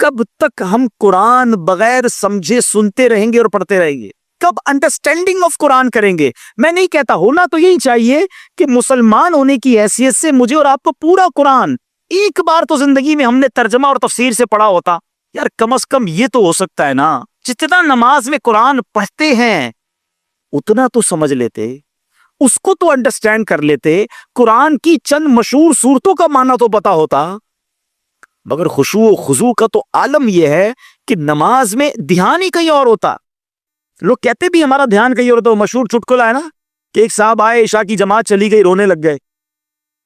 कब तक हम कुरान बगैर समझे सुनते रहेंगे और पढ़ते रहेंगे? कब अंडरस्टैंडिंग ऑफ कुरान करेंगे? मैं नहीं कहता, होना तो यही चाहिए कि मुसलमान होने की हैसियत से मुझे और आपको पूरा कुरान एक बार तो जिंदगी में हमने तर्जमा और तफसीर से पढ़ा होता। यार कम से कम ये तो हो सकता है ना, जितना नमाज में कुरान पढ़ते हैं उतना तो समझ लेते, उसको तो अंडरस्टैंड कर लेते, कुरान की चंद मशहूर सूरतों का माना तो पता होता। मगर खुशू खुजू का तो आलम यह है कि नमाज में ध्यान ही कहीं और होता। लोग कहते भी हमारा ध्यान कहीं और होता। मशहूर चुटकुला है ना कि एक साहब आए, इशा की जमात चली गई, रोने लग गए।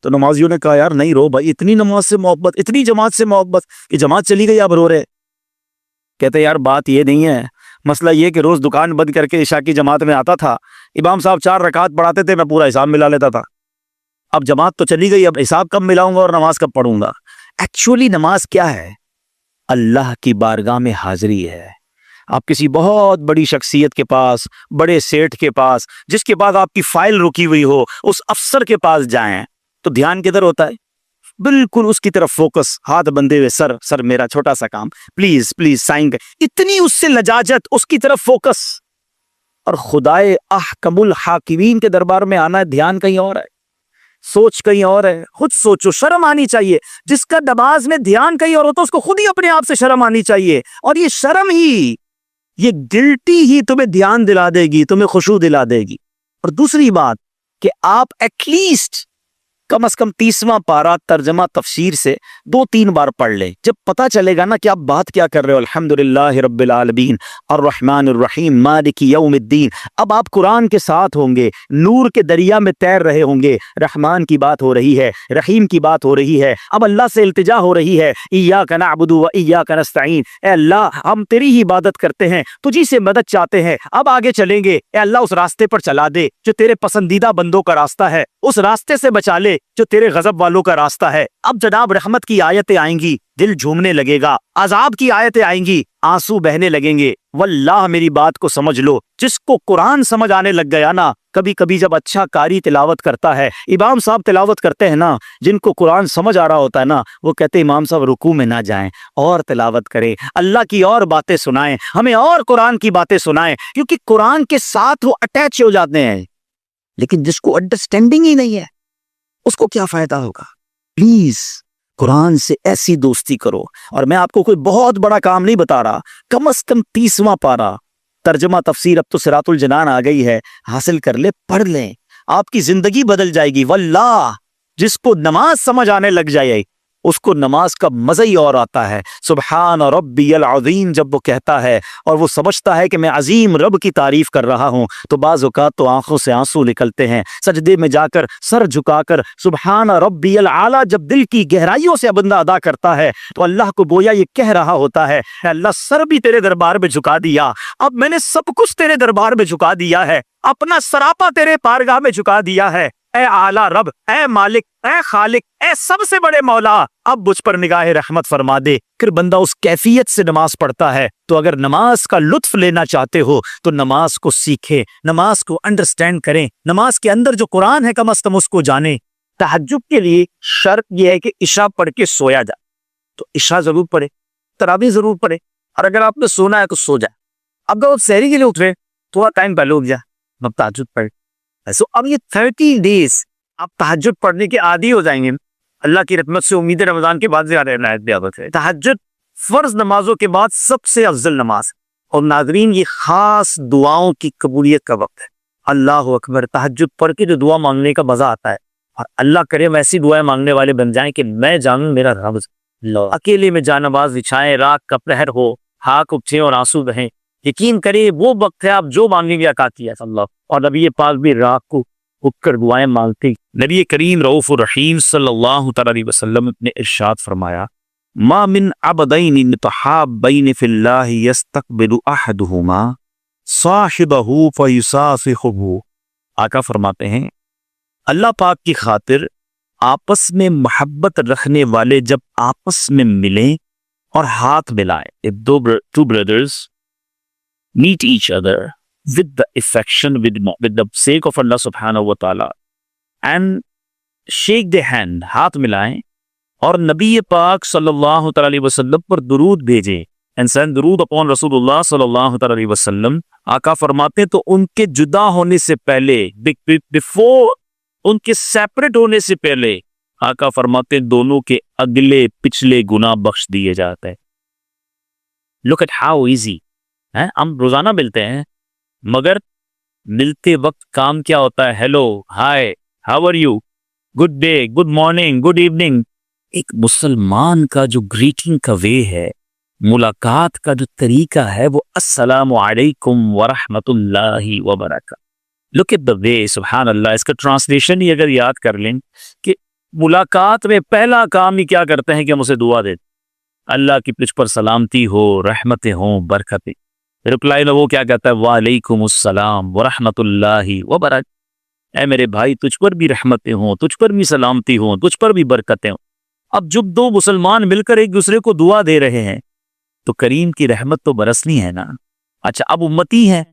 तो नमाजियों ने कहा यार नहीं रो भाई, इतनी नमाज से मोहब्बत, इतनी जमात से मोहब्बत कि जमात चली गई आप रो रहे। कहते यार बात ये नहीं है, मसला ये कि रोज दुकान बंद करके इशा की जमात में आता था, इमाम साहब 4 रकात पढ़ाते थे, मैं पूरा हिसाब मिला लेता था। अब जमात तो चली गई, अब हिसाब कब मिलाऊंगा और नमाज कब पढ़ूंगा? एक्चुअली नमाज क्या है? अल्लाह की बारगाह में हाजिरी है। आप किसी बहुत बड़ी शख्सियत के पास, बड़े सेठ के पास, जिसके पास आपकी फाइल रुकी हुई हो, उस अफसर के पास जाएं तो ध्यान किधर होता है? बिल्कुल उसकी तरफ फोकस, हाथ बंधे हुए, सर सर मेरा छोटा सा काम, प्लीज प्लीज साइन कर, इतनी उससे लजाजत, उसकी तरफ फोकस। और खुदाए अहकमुल हाकिमीन के दरबार में आना है, ध्यान कहीं और है, सोच कहीं और है। खुद सोचो, शर्म आनी चाहिए। जिसका नमाज में ध्यान कहीं और होता है उसको खुद ही अपने आप से शर्म आनी चाहिए। और ये शर्म ही, ये गिल्टी ही तुम्हें ध्यान दिला देगी, तुम्हें खुशू दिला देगी। और दूसरी बात कि आप एटलीस्ट कम से कम 30वां पारा तर्जमा तफसीर से 2-3 बार पढ़ लें। जब पता चलेगा ना कि आप बात क्या कर रहे हो, अल्हम्दुलिल्लाह रब्बिल आलमीन अर्रहमानिर रहीम मालिकी यौमिद्दीन, अब आप कुरान के साथ होंगे, नूर के दरिया में तैर रहे होंगे। रहमान की बात हो रही है, रहीम की बात हो रही है, अब अल्लाह से इल्तिजा हो रही है, इय्याका नअबुदु व इय्याका नस्तईन, ए अल्लाह हम तेरी ही इबादत करते हैं, तुझी से मदद चाहते हैं, अब आगे चलेंगे, ए अल्लाह उस रास्ते पर चला दे जो तेरे पसंदीदा बंदों का रास्ता है, उस रास्ते से बचा ले जो तेरे गजब वालों का रास्ता है। अब जनाब रहमत की आयतें आएंगी, दिल झूमने लगेगा, अजाब की आयतें आएंगी, आंसू बहने लगेंगे। वल्लाह मेरी बात को समझ लो, जिसको कुरान समझ आने लग गया ना, कभी कभी जब अच्छा कारी तिलावत करता है, इमाम साहब तिलावत करते हैं ना, जिनको कुरान समझ आ रहा होता है ना, वो कहते इमाम साहब रुकू में ना जाएं और तिलावत करें, अल्लाह की और बातें सुनाएं, हमें और कुरान की बातें सुनाएं, क्योंकि कुरान के साथ वो अटैच हो जाते हैं। लेकिन जिसको अंडरस्टैंडिंग ही नहीं है उसको क्या फायदा होगा? प्लीज कुरान से ऐसी दोस्ती करो। और मैं आपको कोई बहुत बड़ा काम नहीं बता रहा, कम से कम 30वां पारा तर्जमा तफसीर, अब तो सिरातुल जनान आ गई है, हासिल कर ले, पढ़ लें, आपकी जिंदगी बदल जाएगी। वल्लाह जिसको नमाज समझ आने लग जाए उसको नमाज का मजा ही और आता है। सुबहान रब्बियल अज़ीम जब वो कहता है और वो समझता है कि मैं अजीम रब की तारीफ कर रहा हूँ, तो बाज़ औक़ात तो आंखों से आंसू निकलते हैं। सजदे में जाकर सर झुकाकर सुबहान रब्बियल आला जब दिल की गहराइयों से बंदा अदा करता है तो अल्लाह को गोया ये कह रहा होता है, अल्लाह सर भी तेरे दरबार में झुका दिया, अब मैंने सब कुछ तेरे दरबार में झुका दिया है, अपना सरापा तेरे पारगाह में झुका दिया है। ए आला रब, ए मालिक, ए खालिक, ए सबसे बड़े मौला, अब मुझ पर निगाह रहमत फरमा दे। फिर बंदा उस कैफियत से नमाज पढ़ता है। तो अगर नमाज का लुत्फ लेना चाहते हो तो नमाज को सीखें, नमाज को अंडरस्टैंड करें, नमाज के अंदर जो कुरान है कम से कम उसको जाने। तहज्जुद के लिए शर्त यह है कि इशा पढ़ के सोया जाए, तो इशा जरूर पढ़े, तरावी जरूर पढ़े, और अगर आपने सोना है तो सो जाए। अब तो सहरी के लिए उठ रहे, थोड़ा टाइम पहले उठ जाए, अब तहज्जुद पढ़े। सो अब ये 30 डेज आप तहज्जुद पढ़ने के आदी हो जाएंगे। अल्लाह की रहमत से उम्मीद है रमजान के बाद ज़्यादा इनायत भी आदत है। तहज्जुद फर्ज नमाजों के बाद सबसे अफजल नमाज, और नाज़रीन ये खास दुआओं की कबूलियत का वक्त है। अल्लाह अकबर, तहज्जुद पढ़ के जो दुआ मांगने का मजा आता है, और अल्लाह करे हम ऐसी दुआएं मांगने वाले बन जाएं कि मैं जानूं मेरा रब। अकेले में जानबाज बिछाएं, रात का प्रहर हो, हाक उपछे और आंसू बहें, यकीन करे वो वक्त है आप जो मांगेंगे अता किया अल्लाह। और नबी पाक भी रात को उठकर दुआएं मांगते। नबी करीम रऊफ रहीम सल्लल्लाहु अलैहि वसल्लम ने इरशाद फरमाया, मा मिन अबदैन तहाबैन फिल्लाहि यस्तक़बिलु अहदुहुमा साहिबहु फयुसाफिहुहु। आका फरमाते हैं अल्लाह पाक की खातिर आपस में मोहब्बत रखने वाले जब आपस में मिलें और हाथ मिलाएं, if two brothers meet each other with the affection, with the sake of Allah subhanahu wa ta'ala, and shake their hand, हाथ मिलाएं और नबी पाक सल्लल्लाहु अलैहि वसल्लम पर दुरूद भेजें एंड सेंड दुरूद अपॉन रसूलुल्लाह सल्लल्लाहु अलैहि वसल्लम। आका फरमाते तो उनके जुदा होने से पहले, बिफोर उनके सेपरेट होने से पहले, आका फरमाते दोनों के अगले पिछले गुनाह बख्श दिए जाते हैं। लुक एट हाउ इजी है। हम रोजाना मिलते हैं मगर मिलते वक्त काम क्या होता है? Hello, hi, how are you, good day, good morning, good evening. एक मुसलमान का जो ग्रीटिंग का वे है, मुलाकात का जो तरीका है, वो अस्सलामु अलैकुम व रहमतुल्लाहि व बरकातहू। लुक एट द वे, सुभान अल्लाह। इसका ट्रांसलेशन ही अगर याद कर लें कि मुलाकात में पहला काम ही क्या करते हैं कि हम उसे दुआ देते, अल्लाह की तुझ पर सलामती हो, रहमतें हों, बरकतें। रिप्लाई में वो क्या कहता है? वालेकुमुस्सलाम व रहमतुल्लाहि व बरकातहू। ऐ मेरे भाई, तुझ पर भी रहमतें हों, तुझ पर भी सलामती हों, तुझ पर भी बरकतें हों। अब जब दो मुसलमान मिलकर एक दूसरे को दुआ दे रहे हैं तो करीम की रहमत तो बरसनी है ना। अच्छा, अब उम्मती हैं,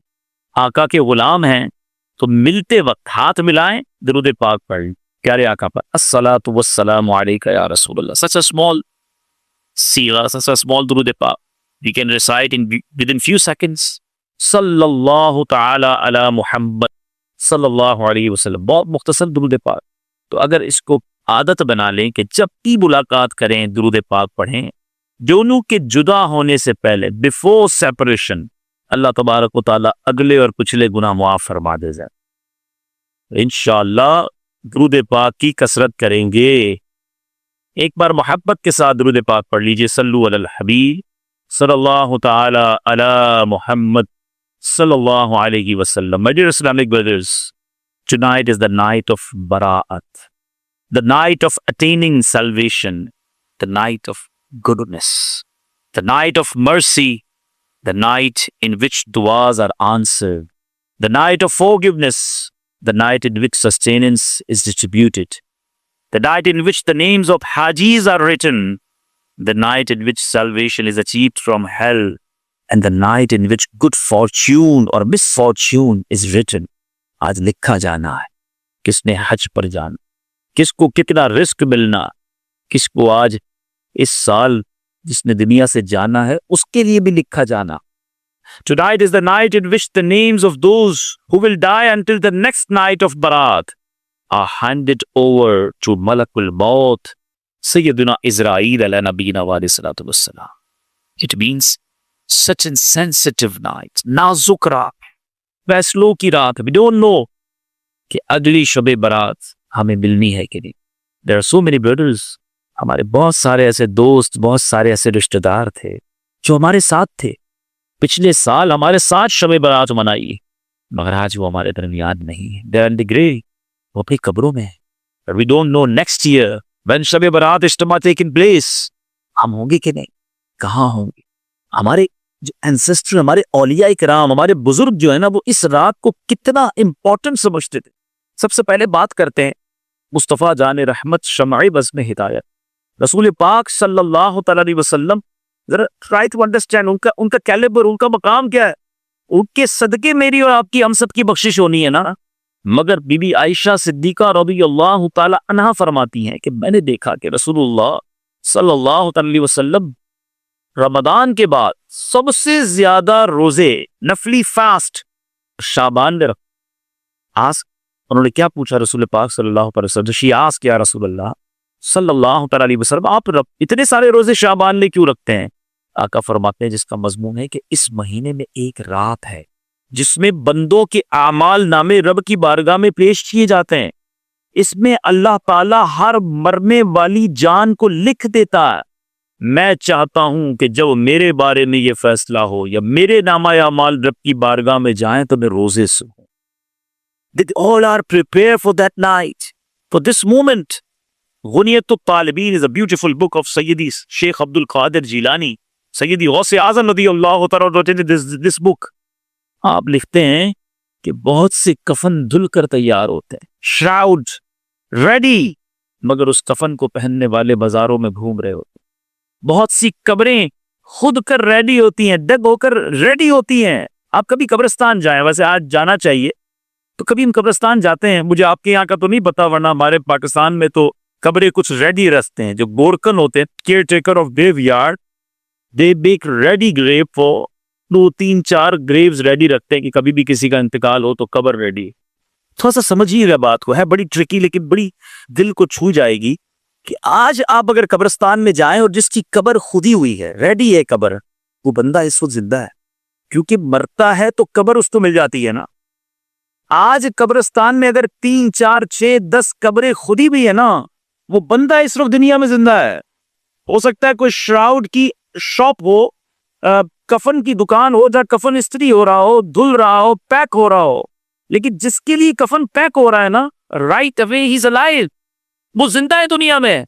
आका के गुलाम हैं, तो मिलते वक्त हाथ मिलाएं, दुरूद पाक पढ़ें प्यारे आका पर, अस्सलातु वस्सलामु अलैका या रसूलल्लाह। सच अ स्मॉल सीगा, सच अ स्मॉल दुरूद पाक you can recite in within few seconds। सल्लल्लाहु तआला अला मुहम्मद सल्लल्लाहु अलैहि वसल्लम। बहुत मुख्तसर दुरूद पाक। तो अगर इसको आदत बना लें कि जब भी मुलाकात करें दुरूद पाक पढ़ें, दोनों के जुदा होने से पहले, बिफोर सेपरेशन, अल्लाह तबारक व तआला अगले और पिछले गुनाह मुआफ फरमा दे जाए। इंशाअल्लाह दुरूद पाक की कसरत करेंगे। एक बार मोहब्बत के साथ दुरूद पाक पढ़ लीजिए। सल्लु अलल हबीब सल्लल्लाहु तआला अला मुहम्मद सल्लल्लाहु अलैहि वसल्लम। My dear Islamic brothers, tonight is the night of bara'at, the night of attaining salvation, the night of goodness, the night of mercy, the night in which du'as are answered, the night of forgiveness, the night in which sustenance is distributed, the night in which the names of hajis are written, the night in which salvation is achieved from hell, and the night in which good fortune or misfortune is written। आज लिखा जाना है किसने हज पर जाना, किसको कितना रिस्क मिलना, किसको आज इस साल जिसने दुनिया से जाना है उसके लिए भी लिखा जाना। Tonight is the night in which the names of those who will die until the next night of Barat are handed over to Malakul Maut, Sayyidina Israel ala nabiyina wa alayhi salatu wassalam। It means such a sensitive night, नाजुक रात, फैसलों की रात। We don't know कि अगली शबे बारात हमें मिलनी है कि नहीं। There are so many brothers, हमारे बहुत सारे ऐसे दोस्त, बहुत सारे ऐसे रिश्तेदार थे जो हमारे साथ थे, पिछले साल हमारे साथ शबे बारात मनाई, मगर आज वो हमारे दरमियान नहीं है। They are in the grave, वो अपनी कब्रों में है। But we don't know next year when Shabe बारात इज्तिमा taking place, हम होंगे कि नहीं, कहाँ होंगे। हमारे जो एंसेस्टर, हमारे औलिया इकराम, हमारे बुजुर्ग जो है ना, वो इस रात को कितना इंपॉर्टेंट समझते थे। सबसे पहले बात करते हैं मुस्तफ़ा जान रहमत शमाई बज़्म हिदायत रसूल पाक सल्लल्लाहु अलैहि वसल्लम। जरा ट्राई टू अंडरस्टैंड उनका कैलिबर, उनका मकाम क्या है। उनके सदके मेरी और आपकी, हम सब की बख्शिश होनी है ना। मगर बीबी आयशा सिद्दीका रज़ियल्लाहु ताला अन्हा फरमाती हैं कि मैंने देखा कि रसूलुल्लाह सल्लल्लाहु अलैहि वसल्लम रमदान के बाद सबसे ज्यादा रोजे, नफली फास्ट शाबान में रखा। आज उन्होंने क्या पूछा रसूल पाक सल्लल्लाहु अलैहि वसल्लम, शी आस्क्ड या रसूलल्लाह सल्लल्लाहु अलैहि वसल्लम, आप इतने सारे रोजे शाबान में क्यों रखते हैं। आका फरमाते हैं जिसका मजमून है कि इस महीने में एक रात है जिसमें बंदों के आमाल नामे रब की बारगाह में पेश किए जाते हैं। इसमें अल्लाह ताला हर मरने वाली जान को लिख देता है। मैं चाहता हूं कि जब मेरे बारे में यह फैसला हो या मेरे नामा आमाल रब की बारगाह में जाएं तो मैं रोजे से हूं। They all are prepared for that night, for this moment। गुनियत तालिबीन is a beautiful book of Sayyidi Sheikh Abdul Qadir Jilani, Sayyidi Ghaus Azam रज़ियल्लाहु तआला wrote this book। आप लिखते हैं कि बहुत से कफन धुल कर तैयार होते हैं, श्राउड रेडी, मगर उस कफन को पहनने वाले बाजारों में घूम रहे होते हैं। बहुत सी कब्रें खुद कर रेडी होती हैं, डग होकर रेडी होती हैं। आप कभी कब्रिस्तान जाएं, वैसे आज जाना चाहिए, तो कभी हम कब्रिस्तान जाते हैं, मुझे आपके यहाँ का तो नहीं पता, वरना हमारे पाकिस्तान में तो कब्रें कुछ रेडी रखते हैं, जो गोरकन होते हैं, caretaker of graveyard, they make ready grave for 2-3-4 graves ready रखते हैं कि कभी भी किसी का इंतकाल हो तो कब्र रेडी। थोड़ा सा समझिएगा बात को, है बड़ी ट्रिकी लेकिन बड़ी दिल को छू जाएगी कि आज आप अगर कब्रिस्तान में जाएं और जिसकी कब्र खुदी हुई है, रेडी है कब्र, वो बंदा इस वक्त जिंदा है, क्योंकि मरता है तो कब्र उसको मिल जाती है ना। आज कब्रिस्तान में अगर 3-4-6-10 कब्रें खुदी भी है ना, वो बंदा इस वक्त दुनिया में जिंदा है। हो सकता है कोई श्राउड की शॉप हो, कफन की दुकान हो, जहाँ कफन इस्त्री हो रहा हो, धुल रहा हो, पैक हो रहा हो, लेकिन जिसके लिए कफन पैक हो रहा है ना, right away he is alive, वो जिंदा है दुनिया में।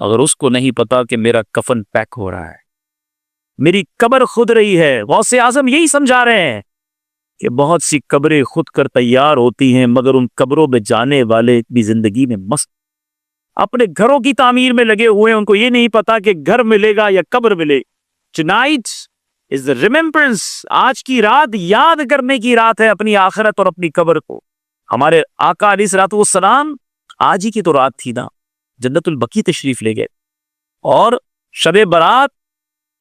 अगर उसको नहीं पता कि मेरा कफन पैक हो रहा है, मेरी कब्र खुद रही है, गौसे आजम यही समझा रहे हैं कि बहुत सी कब्रें खुद कर तैयार होती हैं, मगर उन कब्रों में जाने वाले भी जिंदगी में मस्त अपने घरों की तामीर में लगे हुए हैं। उनको ये नहीं पता कि घर मिलेगा या कब्र मिले। Tonight is the remembrance, आज की रात याद करने की रात है अपनी आखिरत और अपनी कब्र को। हमारे आका अलैहिस्सलाम आज ही की तो रात थी ना, जन्नतुल बकी तशरीफ ले गए, और शबे बारात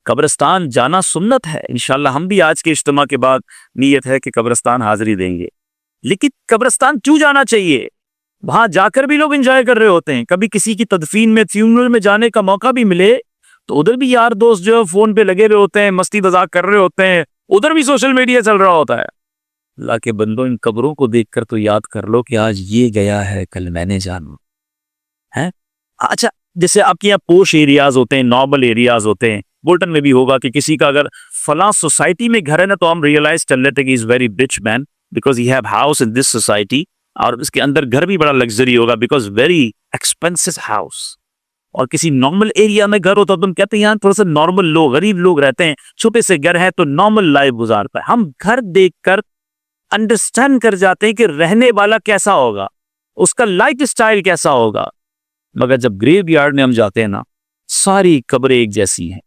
कब्रिस्तान जाना सुन्नत है। इंशाल्लाह हम भी आज के इज्तिमा के बाद नीयत है कि कब्रिस्तान हाजिरी देंगे। लेकिन कब्रिस्तान क्यों जाना चाहिए? वहां जाकर भी लोग एंजॉय कर रहे होते हैं। कभी किसी की तदफीन में, फ्यूनरल में जाने का मौका भी मिले तो उधर भी यार दोस्त जो फोन पे लगे हुए होते हैं, मस्ती मजाक कर रहे होते हैं, उधर भी सोशल मीडिया चल रहा होता है। अल्लाह के बंदों, इन कब्रों को देखकर तो याद कर लो कि आज ये गया है, कल मैंने जाना है। अच्छा, जैसे आपके यहाँ पोश एरियाज होते हैं, नॉर्मल एरियाज होते हैं, बोल्टन में भी होगा कि किसी का अगर फला सोसाइटी में घर है ना, तो हम रियलाइज कर लेते हैं कि is very rich man because he have house in this society, और इसके अंदर घर भी बड़ा लग्जरी होगा बिकॉज वेरी एक्सपेंसिव हाउस। और किसी नॉर्मल एरिया में घर होता तो हम कहते हैं यहाँ थोड़ा सा नॉर्मल लोग, गरीब लोग रहते हैं, छोटे से घर है तो नॉर्मल लाइफ गुजारता है। हम घर देखकर अंडरस्टैंड कर जाते हैं कि रहने वाला कैसा होगा, उसका लाइफ स्टाइल कैसा होगा। मगर जब ग्रेवयार्ड में हम जाते हैं ना, सारी कब्रें एक जैसी हैं,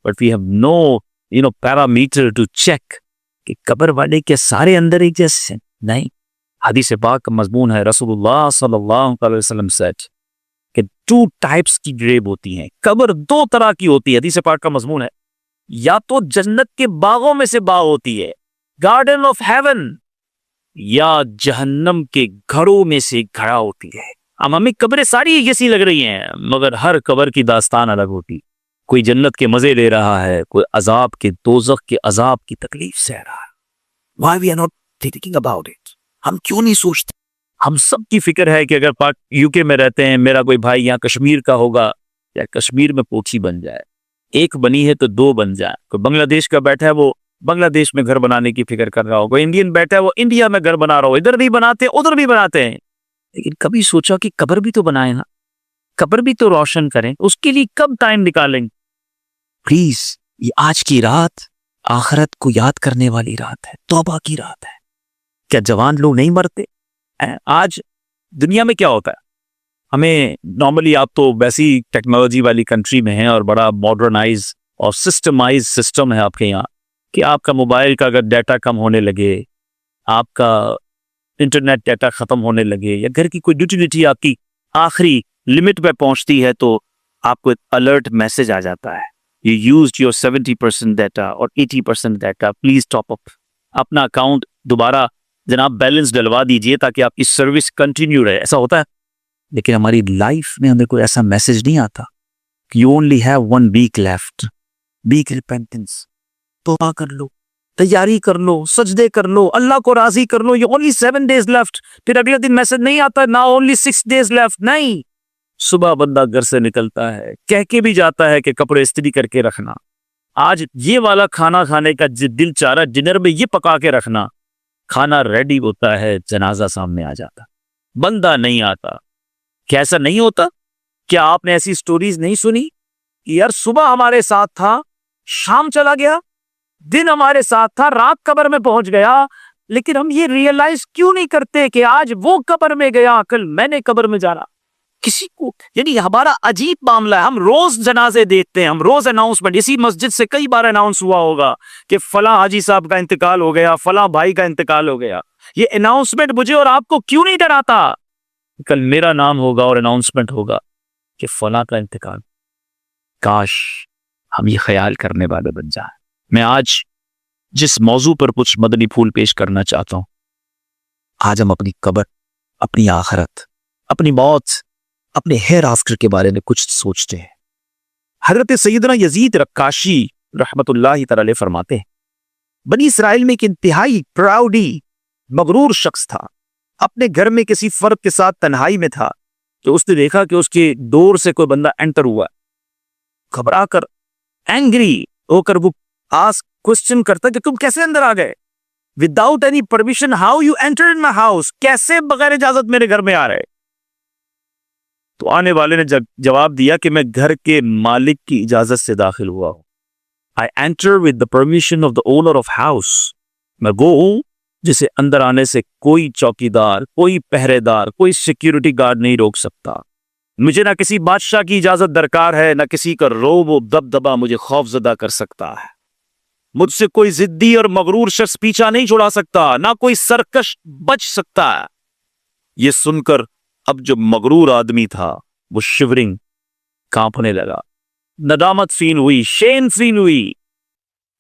but we have no parameter to check कि कब्र वाले के सारे अंदर एक जैसे हैं। नहीं, हदीस पाक का मजमून है, रसूलुल्लाह सल्लल्लाहु अलैहि वसल्लम सेड कि 2 टाइप्स की ग्रेव होती हैं। कब्र 2 तरह की होती है, हदीस पाक का मजमून है। या तो जन्नत के बागों में से बाग होती है, गार्डन ऑफ हेवन, या जहन्नम के घरों में से घड़ा होती है। अब हमें कब्रें सारी जैसी लग रही हैं, मगर हर कब्र की दास्तान अलग होती। कोई जन्नत के मजे ले रहा है, कोई अजाब के, दोज़ख के अजाब की तकलीफ सह रहा है। Why we are not thinking about it? हम क्यों नहीं सोचते? हम सब की फिक्र है कि अगर पाक यूके में रहते हैं, मेरा कोई भाई यहाँ कश्मीर का होगा, या कश्मीर में पोछी बन जाए, एक बनी है तो 2 बन जाए। कोई बांग्लादेश का बैठा है, वो बांग्लादेश में घर बनाने की फिक्र कर रहा हो, कोई इंडियन बैठा है, वो इंडिया में घर बना रहा हो। इधर भी बनाते हैं, उधर भी बनाते हैं, लेकिन कभी सोचा कि कब्र भी तो बनाए ना, कब्र भी तो रोशन करें, उसके लिए कब टाइम निकालेंगे? प्लीज, ये आज की रात आखिरत को याद करने वाली रात है, तौबा की रात है। क्या जवान लोग नहीं मरते? आज दुनिया में क्या होता है, हमें नॉर्मली, आप तो वैसी टेक्नोलॉजी वाली कंट्री में हैं और बड़ा मॉडर्नाइज और सिस्टमाइज सिस्टम है आपके यहाँ, कि आपका मोबाइल का अगर डाटा कम होने लगे, आपका इंटरनेट डाटा खत्म होने लगे, या घर की कोई यूटिलिटी आपकी आखिरी लिमिट पे पहुंचती है, तो आपको एक अलर्ट मैसेज आ जाता है, यू यूज्ड योर 70% डाटा और 80% डाटा, प्लीज टॉप अप। अपना अकाउंट दोबारा जनाब बैलेंस डलवा दीजिए ताकि आपकी सर्विस कंटिन्यू रहे। ऐसा होता है, लेकिन हमारी लाइफ में हमें कोई ऐसा मैसेज नहीं आता कि you only have 1 week left, week repentance. तौबा कर लो, तैयारी कर लो, सजदे कर लो, अल्लाह को राजी कर लो, यू ओनली 7 days लेफ्ट। फिर अगले दिन मैसेज नहीं आता, ना ओनली 6 days लेफ्ट। नहीं, सुबह बंदा घर से निकलता है, कह के भी जाता है कि कपड़े इस्त्री करके रखना, आज ये वाला खाना खाने का दिल चाह रहा है, डिनर में ये पका के रखना। खाना रेडी होता है, जनाजा सामने आ जाता, बंदा नहीं आता। क्या ऐसा नहीं होता? क्या आपने ऐसी स्टोरीज नहीं सुनी कि यार सुबह हमारे साथ था, शाम चला गया, दिन हमारे साथ था, रात कब्र में पहुंच गया, लेकिन हम ये रियलाइज क्यों नहीं करते कि आज वो कब्र में गया, कल मैंने कब्र में जाना। किसी को, यानी हमारा अजीब मामला है, हम रोज जनाजे देखते हैं, हम रोज अनाउंसमेंट, इसी मस्जिद से कई बार अनाउंस हुआ होगा कि फला हाजी साहब का इंतकाल हो गया, फला भाई का इंतकाल हो गया। ये अनाउंसमेंट मुझे और आपको क्यों नहीं डराता? कल मेरा नाम होगा और अनाउंसमेंट होगा, कि फला का इंतकाल, काश हम ये ख्याल करने वाले बन जाए। मैं आज जिस मौजू पर कुछ मदनी फूल पेश करना चाहता हूं, आज हम अपनी कब्र, अपनी आखिरत, अपनी मौत, अपने हेयर आफ्टर के बारे में कुछ सोचते हैं। हजरत सैयदना यजीद रक्काशी रहमतुल्लाहि तआला अलैह फरमाते हैं, बनी इसराइल में एक इंतहाई प्राउडी मगरूर शख्स था। अपने घर में किसी फर्द के साथ तन्हाई में था तो उसने देखा कि उसके डोर से कोई बंदा एंटर हुआ। घबरा कर, एंग्री होकर वो आस्क क्वेश्चन करता कि तुम कैसे अंदर आ गए, without any permission, how you enter in my house, कैसे बगैर इजाजत मेरे घर में आ रहे। तो आने वाले ने जवाब दिया कि मैं घर के मालिक की इजाजत से दाखिल हुआ हूं। I enter with the permission of the owner of house. मैं वो हूं जिसे अंदर आने से कोई चौकीदार, कोई पहरेदार, कोई सिक्योरिटी गार्ड नहीं रोक सकता। मुझे ना किसी बादशाह की इजाजत दरकार है, ना किसी का रोब व दबदबा मुझे खौफजदा कर सकता है। मुझसे कोई जिद्दी और मगरूर शख्स पीछा नहीं छुड़ा सकता, ना कोई सरकश बच सकता है। यह सुनकर अब जो मगरूर आदमी था वो शिवरिंग, कांपने लगा, नदामत फील हुई, शेम फील हुई,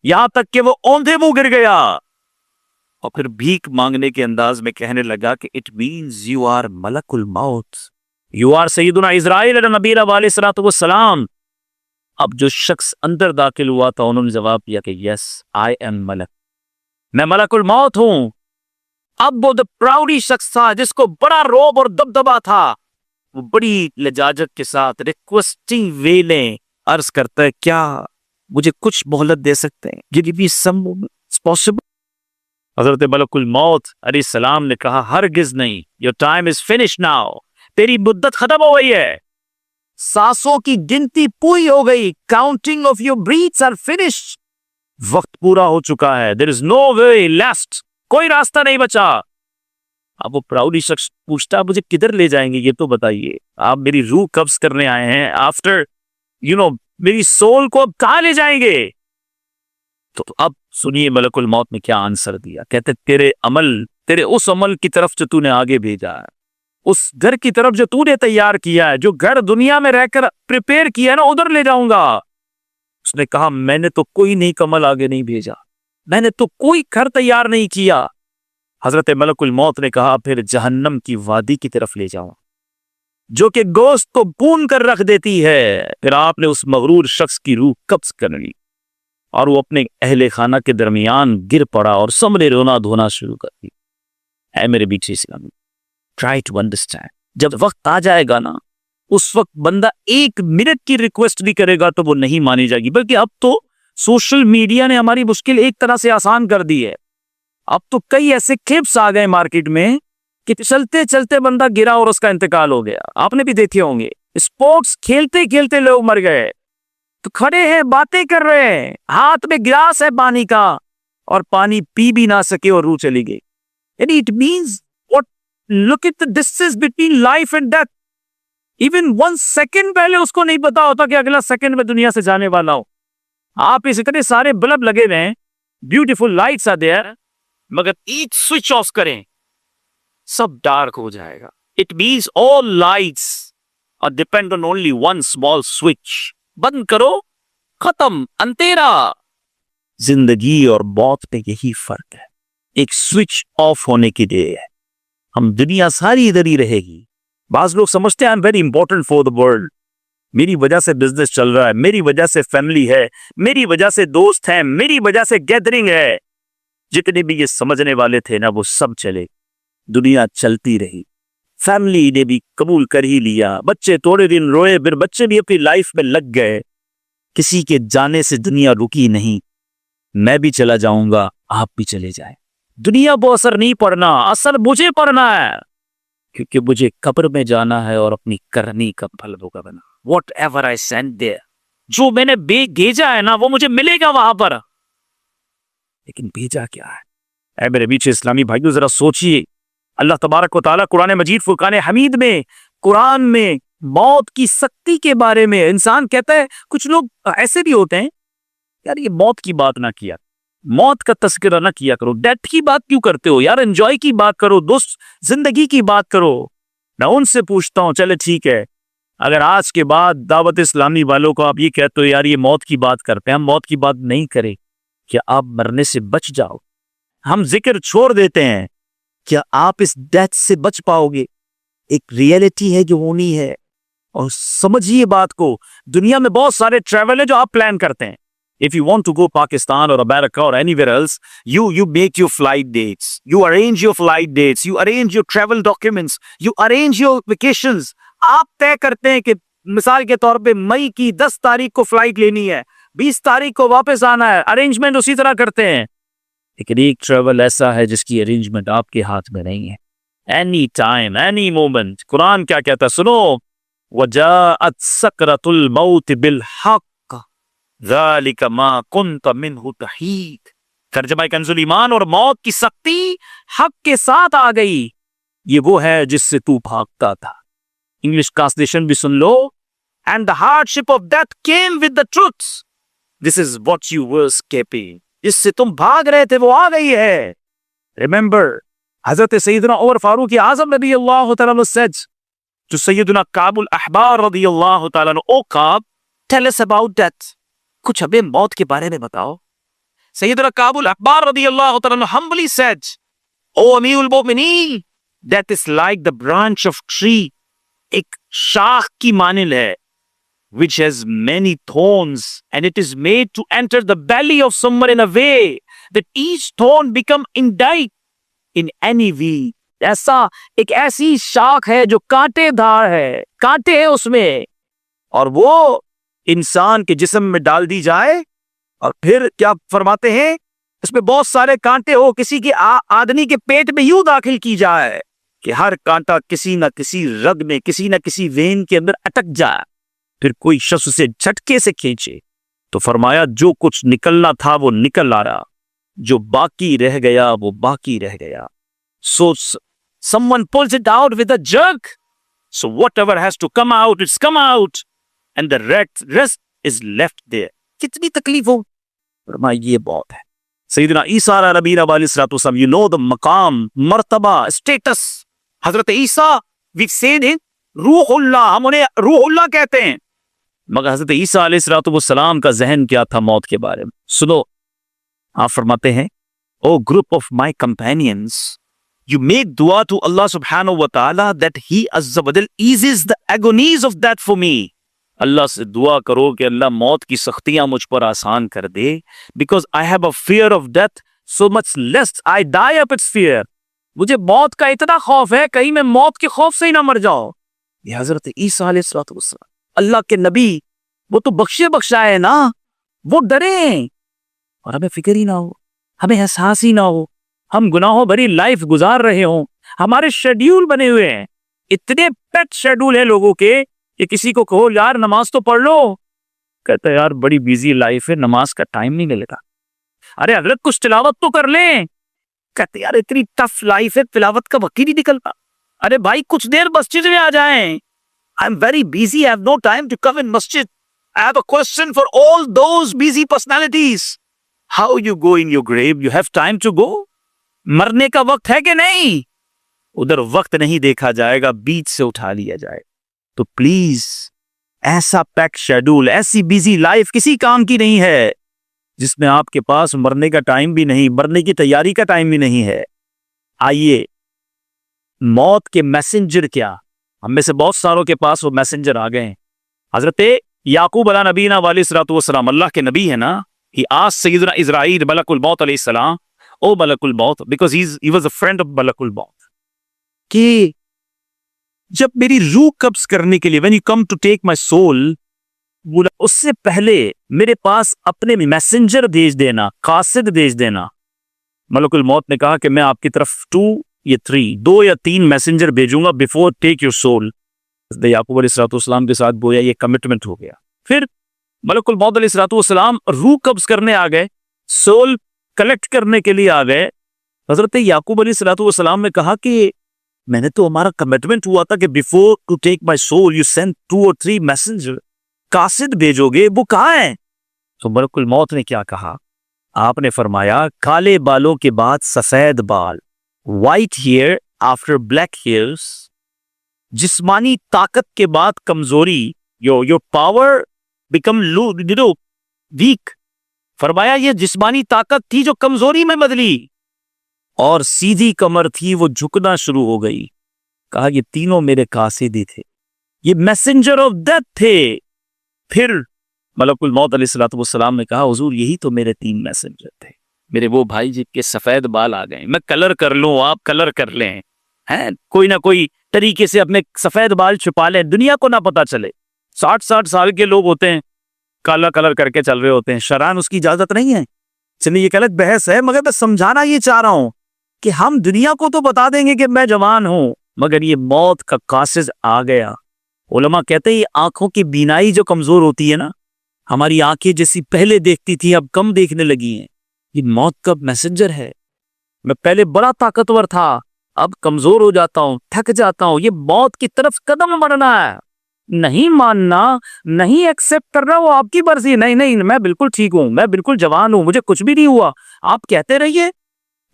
यहां तक कि वो औंधे मुंह गिर गया और फिर भीख मांगने के अंदाज में कहने लगा कि इट मीन्स यू आर मलकुल मौत, यू आर सैयदुना इज़राइल नबीरा अलैहिस्सलातु वस्सलाम। अब जो शख्स अंदर दाखिल हुआ था उन्होंने जवाब दिया कि यस आई एम मलक, मैं मलकुल मौत हूं। अब वो द प्राउडी शख्स था जिसको बड़ा रोब और दबदबा था, वो बड़ी लजाजत के साथ रिक्वेस्टिंग वे में अर्ज करता है, क्या मुझे कुछ मोहलत दे सकते हैं, give me some moments possible. हजरत मलकुल मौत अलैहिस्सलाम ने कहा, हरगिज नहीं, your time is finish now, तेरी मुद्दत खत्म हो गई है, सांसों की गिनती पूरी हो गई, counting of your breaths are finished, वक्त पूरा हो चुका है, there is no way left, कोई रास्ता नहीं बचा। अब वो प्राउडी शख्स पूछता, मुझे किधर ले जाएंगे ये तो बताइए, आप मेरी रूह कब्ज करने आए हैं, आफ्टर मेरी सोल को अब कहां ले जाएंगे। तो अब सुनिए मलकुल मौत ने क्या आंसर दिया। कहते, तेरे अमल, तेरे उस अमल की तरफ जो तूने आगे भेजा है, उस घर की तरफ जो तूने तैयार किया है, जो घर दुनिया में रहकर प्रिपेयर किया है ना, उधर ले जाऊंगा। उसने कहा, मैंने तो कोई नेक अमल आगे नहीं भेजा, मैंने तो कोई घर तैयार नहीं किया। हजरत मलकुल मौत ने कहा, फिर जहन्नम की वादी की तरफ ले जाऊं जो कि गोश्त को भून कर रख देती है। फिर आपने उस मगरूर शख्स की रूह कब्ज कर ली और वो अपने अहले खाना के दरमियान गिर पड़ा और समरे रोना धोना शुरू कर दी। है मेरे बीच इस्लामी, ट्राई टू अंडरस्टैंड, जब वक्त आ जाएगा ना, उस वक्त बंदा 1 मिनट की रिक्वेस्ट भी करेगा तो वो नहीं मानी जाएगी। बल्कि अब तो सोशल मीडिया ने हमारी मुश्किल एक तरह से आसान कर दी है। अब तो कई ऐसे क्लिप्स आ गए मार्केट में कि चलते चलते बंदा गिरा और उसका इंतकाल हो गया। आपने भी देखे होंगे, स्पोर्ट्स खेलते खेलते लोग मर गए, तो खड़े हैं, बातें कर रहे हैं, हाथ में गिलास है पानी का और पानी पी भी ना सके और रूह चली गई। यानी it means what, look at the distance between life and death. Even 1 second पहले उसको नहीं पता होता कि अगला सेकंड में दुनिया से जाने वाला हो। आप इस इतने सारे बल्ब लगे हुए हैं, ब्यूटीफुल लाइट्स आर देयर, मगर एक स्विच ऑफ करें सब डार्क हो जाएगा। It means all lights are depend on only one small switch. बंद करो, खत्म, अंधेरा। जिंदगी और मौत में यही फर्क है, एक स्विच ऑफ होने की देर है। हम दुनिया सारी इधर ही रहेगी। बाज लोग समझते हैं आई am very important for the world, मेरी वजह से बिजनेस चल रहा है, मेरी वजह से फैमिली है, मेरी वजह से दोस्त हैं, मेरी वजह से गैदरिंग है। जितने भी ये समझने वाले थे ना, वो सब चले, दुनिया चलती रही। फैमिली ने भी कबूल कर ही लिया, बच्चे थोड़े दिन रोए, फिर बच्चे भी अपनी लाइफ में लग गए। किसी के जाने से दुनिया रुकी नहीं। मैं भी चला जाऊंगा, आप भी चले जाए, दुनिया को असर नहीं पड़ना, असर मुझे पड़ना है, क्योंकि मुझे कब्र में जाना है और अपनी करनी का फल भोगना। What ever I send their, जो मैंने भेजा है ना वो मुझे मिलेगा वहां पर। लेकिन भेजा क्या है? ऐ मेरे बीच इस्लामी भाइयों, जरा सोचिए, अल्लाह तबारक व तआला कुरान मजीद फुरकान हमीद में, कुरान में मौत की सख्ती के बारे में इंसान कहता है। कुछ लोग ऐसे भी होते हैं, यार ये मौत की बात ना किया, मौत का तस्करा ना किया करो, डेथ की बात क्यों करते हो यार, एंजॉय की बात करो, दोस्त जिंदगी की बात करो। मैं उनसे पूछता हूं, चले ठीक है, अगर आज के बाद दावत इस्लामी वालों को आप ये कहते हो यार ये मौत की बात करते हैं, हम मौत की बात नहीं करें, क्या आप मरने से बच जाओ? हम जिक्र छोड़ देते हैं, क्या आप इस डेथ से बच पाओगे? एक रियलिटी है जो होनी है, और समझिए बात को। दुनिया में बहुत सारे ट्रैवल है जो आप प्लान करते हैं। If you want to go Pakistan or America or anywhere else, you make your flight dates, you arrange your flight dates, you arrange your travel documents, you arrange your vacations. आप तय करते हैं कि मिसाल के तौर पे मई की 10 तारीख को फ्लाइट लेनी है, 20 तारीख को वापस आना है, अरेंजमेंट उसी तरह करते हैं। लेकिन एक ट्रैवल ऐसा है जिसकी अरेंजमेंट आपके हाथ में नहीं है। Any time, any moment. Quran क्या कहता है सुनो, वजाअत सकरतुल मौत बिल हक ज़ालिका मा कुन्त मिन्हु तहीद। तर्जुमा कंजुल ईमान, और मौत की सख्ती हक के साथ आ गई, ये वो है जिससे तू भागता था। इंग्लिश ट्रांसलेशन भी सुन लो, and the hardship of death came with the truth, this is what you were escaping. जिससे तुम भाग रहे थे वो आ गई है। रिमेंबर हजरत सैयदना उमर फारूक आजम रज़ी अल्लाह तआला अन्हु सेड टू सैयदना काबुल अहबार रज़ी अल्लाह तआला अन्हु, ओ काब, टेल अस अबाउट डेथ, कुछ हमें मौत के बारे में बताओ। सैयदना काबुल अहबार रज़ी अल्लाह तआला अन्हु humbly said, ओ अमीरुल मोमिनीन, death is like the branch of tree, एक शाख की मानिल है, which has many thorns, and it is made to enter the belly of someone in a way that each thorn become indicted in any way. ऐसा एक ऐसी शाख है जो कांटेदार है, कांटे हैं उसमें, और वो इंसान के जिस्म में डाल दी जाए, और फिर क्या फरमाते हैं, इसमें बहुत सारे कांटे हो, किसी के आदमी के पेट में यूं दाखिल की जाए कि हर कांटा किसी ना किसी रग में, किसी ना किसी वेन के अंदर अटक जाए, फिर कोई शख्स उसे झटके से खींचे। तो फरमाया जो कुछ निकलना था वो निकल आ रहा, जो बाकी रह गया वो बाकी रह गया। So someone pulls it out with a jerk, so whatever has to come out, it's come out, and the rest is left there. कितनी तकलीफ हो, फरमाया ये बहुत है। सैयदना ईसा अलैहिस्सलाम, you know the मकाम, मर्तबा, status, Hazrat Isa, we said it, Ruhullah, हम उन्हें रूहुल्लाह कहते हैं, मगर हजरत ईसा अलैहिस्सलाम का जहन क्या था मौत के बारे में? सुनो, आप फरमाते हैं, oh group of my companions, you make dua to Allah subhanahu wa ta'ala that he azza wa jal eases the agonies of that for me. अल्लाह से दुआ करो कि अल्लाह मौत की सख्तियां मुझ पर आसान कर दे, because I have a fear of death so much lest I die of its fear. मुझे मौत का इतना खौफ है, कहीं मैं मौत के खौफ से ही ना मर जाऊं। ये हजरत ईसा अलैहिस्सलाम, अल्लाह के नबी, वो तो बख्शाए ना, वो डरे और हमें फिक्र ही ना हो, हमें एहसास ही ना हो, हम गुनाहों भरी लाइफ गुजार रहे हों, हमारे शेड्यूल बने हुए हैं, इतने पेट शेड्यूल है लोगों के कि किसी को कहो यार नमाज तो पढ़ लो, कहता है यार बड़ी बिजी लाइफ है, नमाज का टाइम नहीं मिलेगा। अरे हजरत कुछ तिलावत तो कर लें, कहते यार इतनी टफ लाइफ है, तिलावत का वक्त ही नहीं निकलता। अरे भाई कुछ देर मस्जिद में आ जाएं। I am very busy, I have no time to come in masjid. I have a question for all those busy personalities, how you go in your grave? You have time to go? मरने का वक्त है कि नहीं? उधर वक्त नहीं देखा जाएगा, बीच से उठा लिया जाए। तो प्लीज ऐसा पैक शेड्यूल, ऐसी बिजी लाइफ किसी काम की नहीं है जिसमें आपके पास मरने का टाइम भी नहीं, मरने की तैयारी का टाइम भी नहीं है। आइए, मौत के मैसेंजर क्या, हम में से बहुत सारों के पास वो मैसेंजर आ गए हैं। हजरत याकूब अला नबीना वालेहिस्सलाम, अल्लाह के नबी है ना, ही आस्क्ड सय्यदना इज़राइल मलकुल मौत अलैहिस्सलाम, ओ मलकुल मौत, because he was a friend of मलकुल मौत, कि जब मेरी रूह कब्ज करने के लिए, when you come to take my soul, बोला उससे पहले मेरे पास अपने मैसेंजर भेज देना, कासिद भेज देना। मलकुल मौत ने कहा कि मैं आपकी तरफ 2 या 3 मैसेंजर भेजूंगा बिफोर टेक योर सोल। याकूब अलैहिस्सलाम के साथ बोया, ये कमिटमेंट हो गया। फिर मलकुल मौत अलैहिस्सलाम रूह कब्ज करने आ गए, सोल कलेक्ट करने के लिए आ गए। हजरत याकूब अलैहिस्सलाम ने कहा कि मैंने तो, हमारा कमिटमेंट हुआ था कि before to take my soul you send 2 और 3 मैसेंजर, कासिद भेजोगे, वो कहाँ है? तो मलकुल मौत ने क्या कहा? आपने फरमाया काले बालों के बाद सफेद बाल, white hair after black hairs, जिस्मानी ताकत के बाद कमजोरी, योर पावर बिकम वीक। फरमाया ये जिस्मानी ताकत थी जो कमजोरी में बदली, और सीधी कमर थी वो झुकना शुरू हो गई। कहा ये तीनों मेरे कासिदी थे, ये मैसेंजर ऑफ डेथ थे। फिर मलकुल मौत अलैहिस्सलाम ने कहा हुजूर यही तो मेरे 3 मैसेंजर थे, मेरे वो भाई जिनके सफेद बाल आ गए, मैं कलर कर लूं आप कलर कर लें, हैं कोई ना कोई तरीके से अपने सफेद बाल छुपा लें, दुनिया को ना पता चले। 60-60 साल के लोग होते हैं, काला कलर करके चल रहे होते हैं, शरान उसकी इजाजत नहीं है। चलिए ये गलत बहस है, मगर मैं समझाना ये चाह रहा हूं कि हम दुनिया को तो बता देंगे कि मैं जवान हूं, मगर ये मौत का कासिद आ गया। उलमा कहते हैं ये आंखों की बीनाई जो कमजोर होती है ना, हमारी आंखें जैसी पहले देखती थी अब कम देखने लगी हैं, ये मौत का मैसेंजर है। मैं पहले बड़ा ताकतवर था, अब कमजोर हो जाता हूं, थक जाता हूं, ये मौत की तरफ कदम बढ़ना है। नहीं मानना, नहीं एक्सेप्ट करना, वो आपकी मर्जी। नहीं नहीं मैं बिल्कुल ठीक हूं, मैं बिल्कुल जवान हूं, मुझे कुछ भी नहीं हुआ, आप कहते रहिए,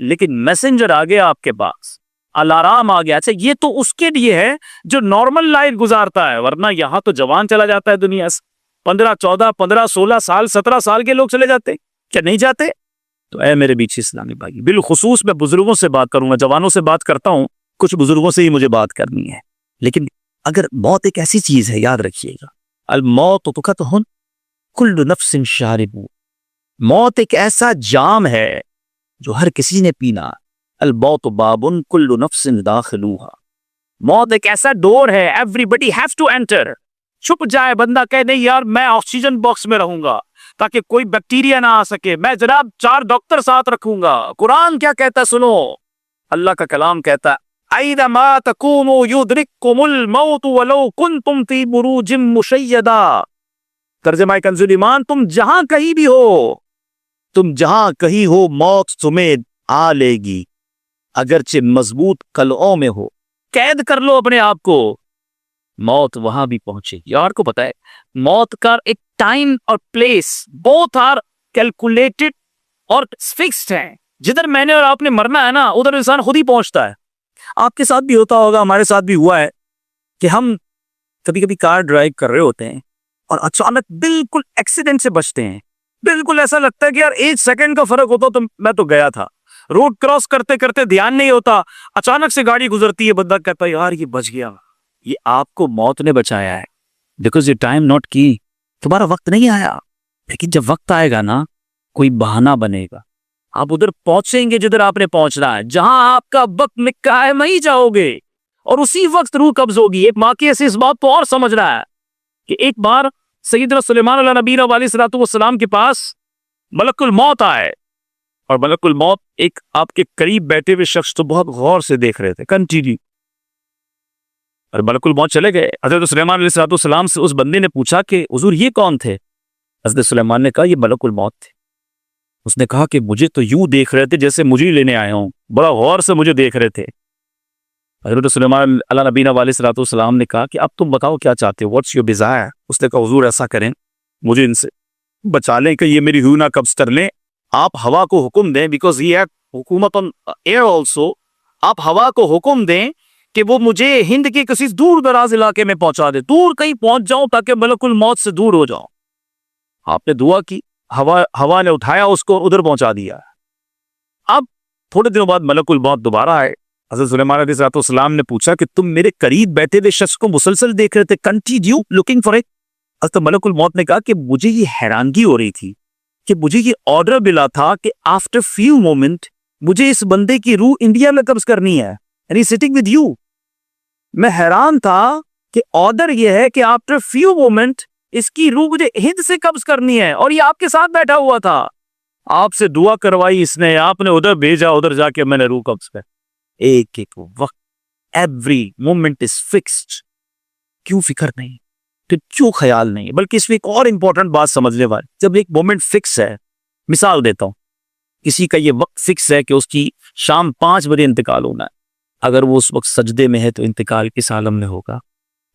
लेकिन मैसेंजर आ गया आपके पास, अलार्म आ गया। अच्छा ये तो उसके लिए है जो नॉर्मल लाइफ गुजारता है, वरना यहां तो जवान चला जाता है दुनिया से, 15, 14, 15, 16 साल, 17 साल के लोग चले जाते, क्या नहीं जाते? तो ऐ मेरे बीच इस्लामी भाई, बिलखुसूस मैं बुजुर्गों से बात करूंगा, जवानों से बात करता हूं, कुछ बुजुर्गों से ही मुझे बात करनी है। लेकिन अगर मौत एक ऐसी चीज है, याद रखिएगा, अल मौत तुकतहुन कुल्लु नफ्सिन शारिबू, मौत एक ऐसा जाम है जो हर किसी ने पीना। अल मौत बाबुन कुल्लु नफ्सिन दाखिलूहा, मौत एक ऐसा डोर है, एवरीबडी हैव टू एंटर। छुप जाए बंदा, कहे नहीं यार मैं ऑक्सीजन बॉक्स में रहूंगा ताकि कोई बैक्टीरिया ना आ सके, मैं जनाब 4 डॉक्टर साथ रखूंगा। कुरान क्या कहता है सुनो, अल्लाह का कलाम कहता है ऐनमा तकूनु युद्रिकुमुल मौत वलो कुंतुम फी बुरूजिम मुशय्यदा। तर्जुमा कंजुल ईमान, तुम जहां कहीं भी हो, तुम जहां कहीं हो, मौत तुम्हें आ लेगी, अगरचे मजबूत कलओं में हो। कैद कर लो अपने आप को, मौत वहां भी पहुंचेगी। यार को पता है मौत का एक टाइम और प्लेस बोथ आर कैलकुलेटेड और फिक्स्ड है। जिधर मैंने और आपने मरना है ना, उधर इंसान खुद ही पहुंचता है। आपके साथ भी होता होगा, हमारे साथ भी हुआ है कि हम कभी कभी कार ड्राइव कर रहे होते हैं और अचानक बिल्कुल एक्सीडेंट से बचते हैं। बिल्कुल ऐसा लगता है कि यार 1 सेकंड का फर्क होता तो मैं तो गया था। रोड क्रॉस करते करते ध्यान नहीं होता, अचानक से गाड़ी गुजरती है, बंदा कहता है यार ये बच गया। ये आपको मौत ने बचाया है, बिकॉज ये टाइम नॉट की, तुम्हारा वक्त नहीं आया। लेकिन जब वक्त आएगा ना, कोई बहाना बनेगा, आप उधर पहुंचेंगे जिधर आपने पहुंचना है। जहां आपका वक्त निकला है वहीं जाओगे, और उसी वक्त रूह कब्ज होगी। एक वाकये से इस बात को और समझना है कि एक बार सैयदना सुलेमान अला नबीना अलैहिस्सलातु वस्सलाम के पास मलकुल मौत आए, और मलकुल मौत एक आपके करीब बैठे हुए शख्स तो बहुत गौर से देख रहे थे, कंटिन्यू। और मलकुल मौत चले गए। हज़रत सुलेमान अलैहिस्सलातु वस्सलाम से उस बंदे ने पूछा कि हुजूर ये कौन थे? हज़रत सुलेमान ने कहा ये मलकुल मौत थे। उसने कहा कि मुझे तो यूं देख रहे थे जैसे मुझे लेने आए हों, बड़ा गौर से मुझे देख रहे थे। हज़रत सुलेमान अला नबीना अलैहिस्सलातु वस्सलाम ने कहा कि अब तुम बताओ क्या चाहते हो, व्हाट्स योर डिजायर? उसने कहा हुजूर ऐसा करें, मुझे इनसे बचा लें कि ये मेरी रूह ना कब्ज कर लें। आप हवा को हुक्म दें, बिकॉज ये है हुकूमत ऑन एयर ऑल्सो, आप हवा को हुक्म दें कि वो मुझे हिंद के किसी दूर दराज इलाके में पहुंचा दे, दूर कहीं पहुंच जाऊं ताकि मलकुल मौत से दूर हो जाऊं। आपने दुआ की, हवा ने उठाया उसको उधर पहुंचा दिया। अब थोड़े दिनों बाद मलकुल मौत दोबारा आए। हज़रत सुलेमान अलैहिस्सलाम ने पूछा कि तुम मेरे करीब बैठे हुए शख्स को मुसलसल देख रहे थे, कंटिन्यू लुकिंग फॉर इट? तो मलकुल मौत ने कहा कि मुझे ये हैरानगी हो रही थी कि मुझे ये ऑर्डर मिला था कि आफ्टर फ्यू मोमेंट मुझे इस बंदे की रूह इंडिया में कब्ज करनी है, यानी सिटिंग विद यू। मैं हैरान था कि ऑर्डर ये है कि आफ्टर फ्यू मोमेंट इसकी रूह मुझे हिंद से कब्ज करनी है, और ये आपके साथ बैठा हुआ था। आपसे दुआ करवाई इसने, आपने उधर भेजा, उधर जाके मैंने रूह कब्ज कर। एक एक वक्त, एवरी मोमेंट इज फिक्स्ड। क्यों फिक्र नहीं, तो क्यों ख्याल नहीं? बल्कि इसमें एक और इंपॉर्टेंट बात समझने वाली, जब एक मोमेंट फिक्स है, मिसाल देता हूं, किसी का ये वक्त फिक्स है कि उसकी शाम 5 बजे इंतकाल होना है, अगर वो उस वक्त सजदे में है तो इंतकाल किस आलम में होगा?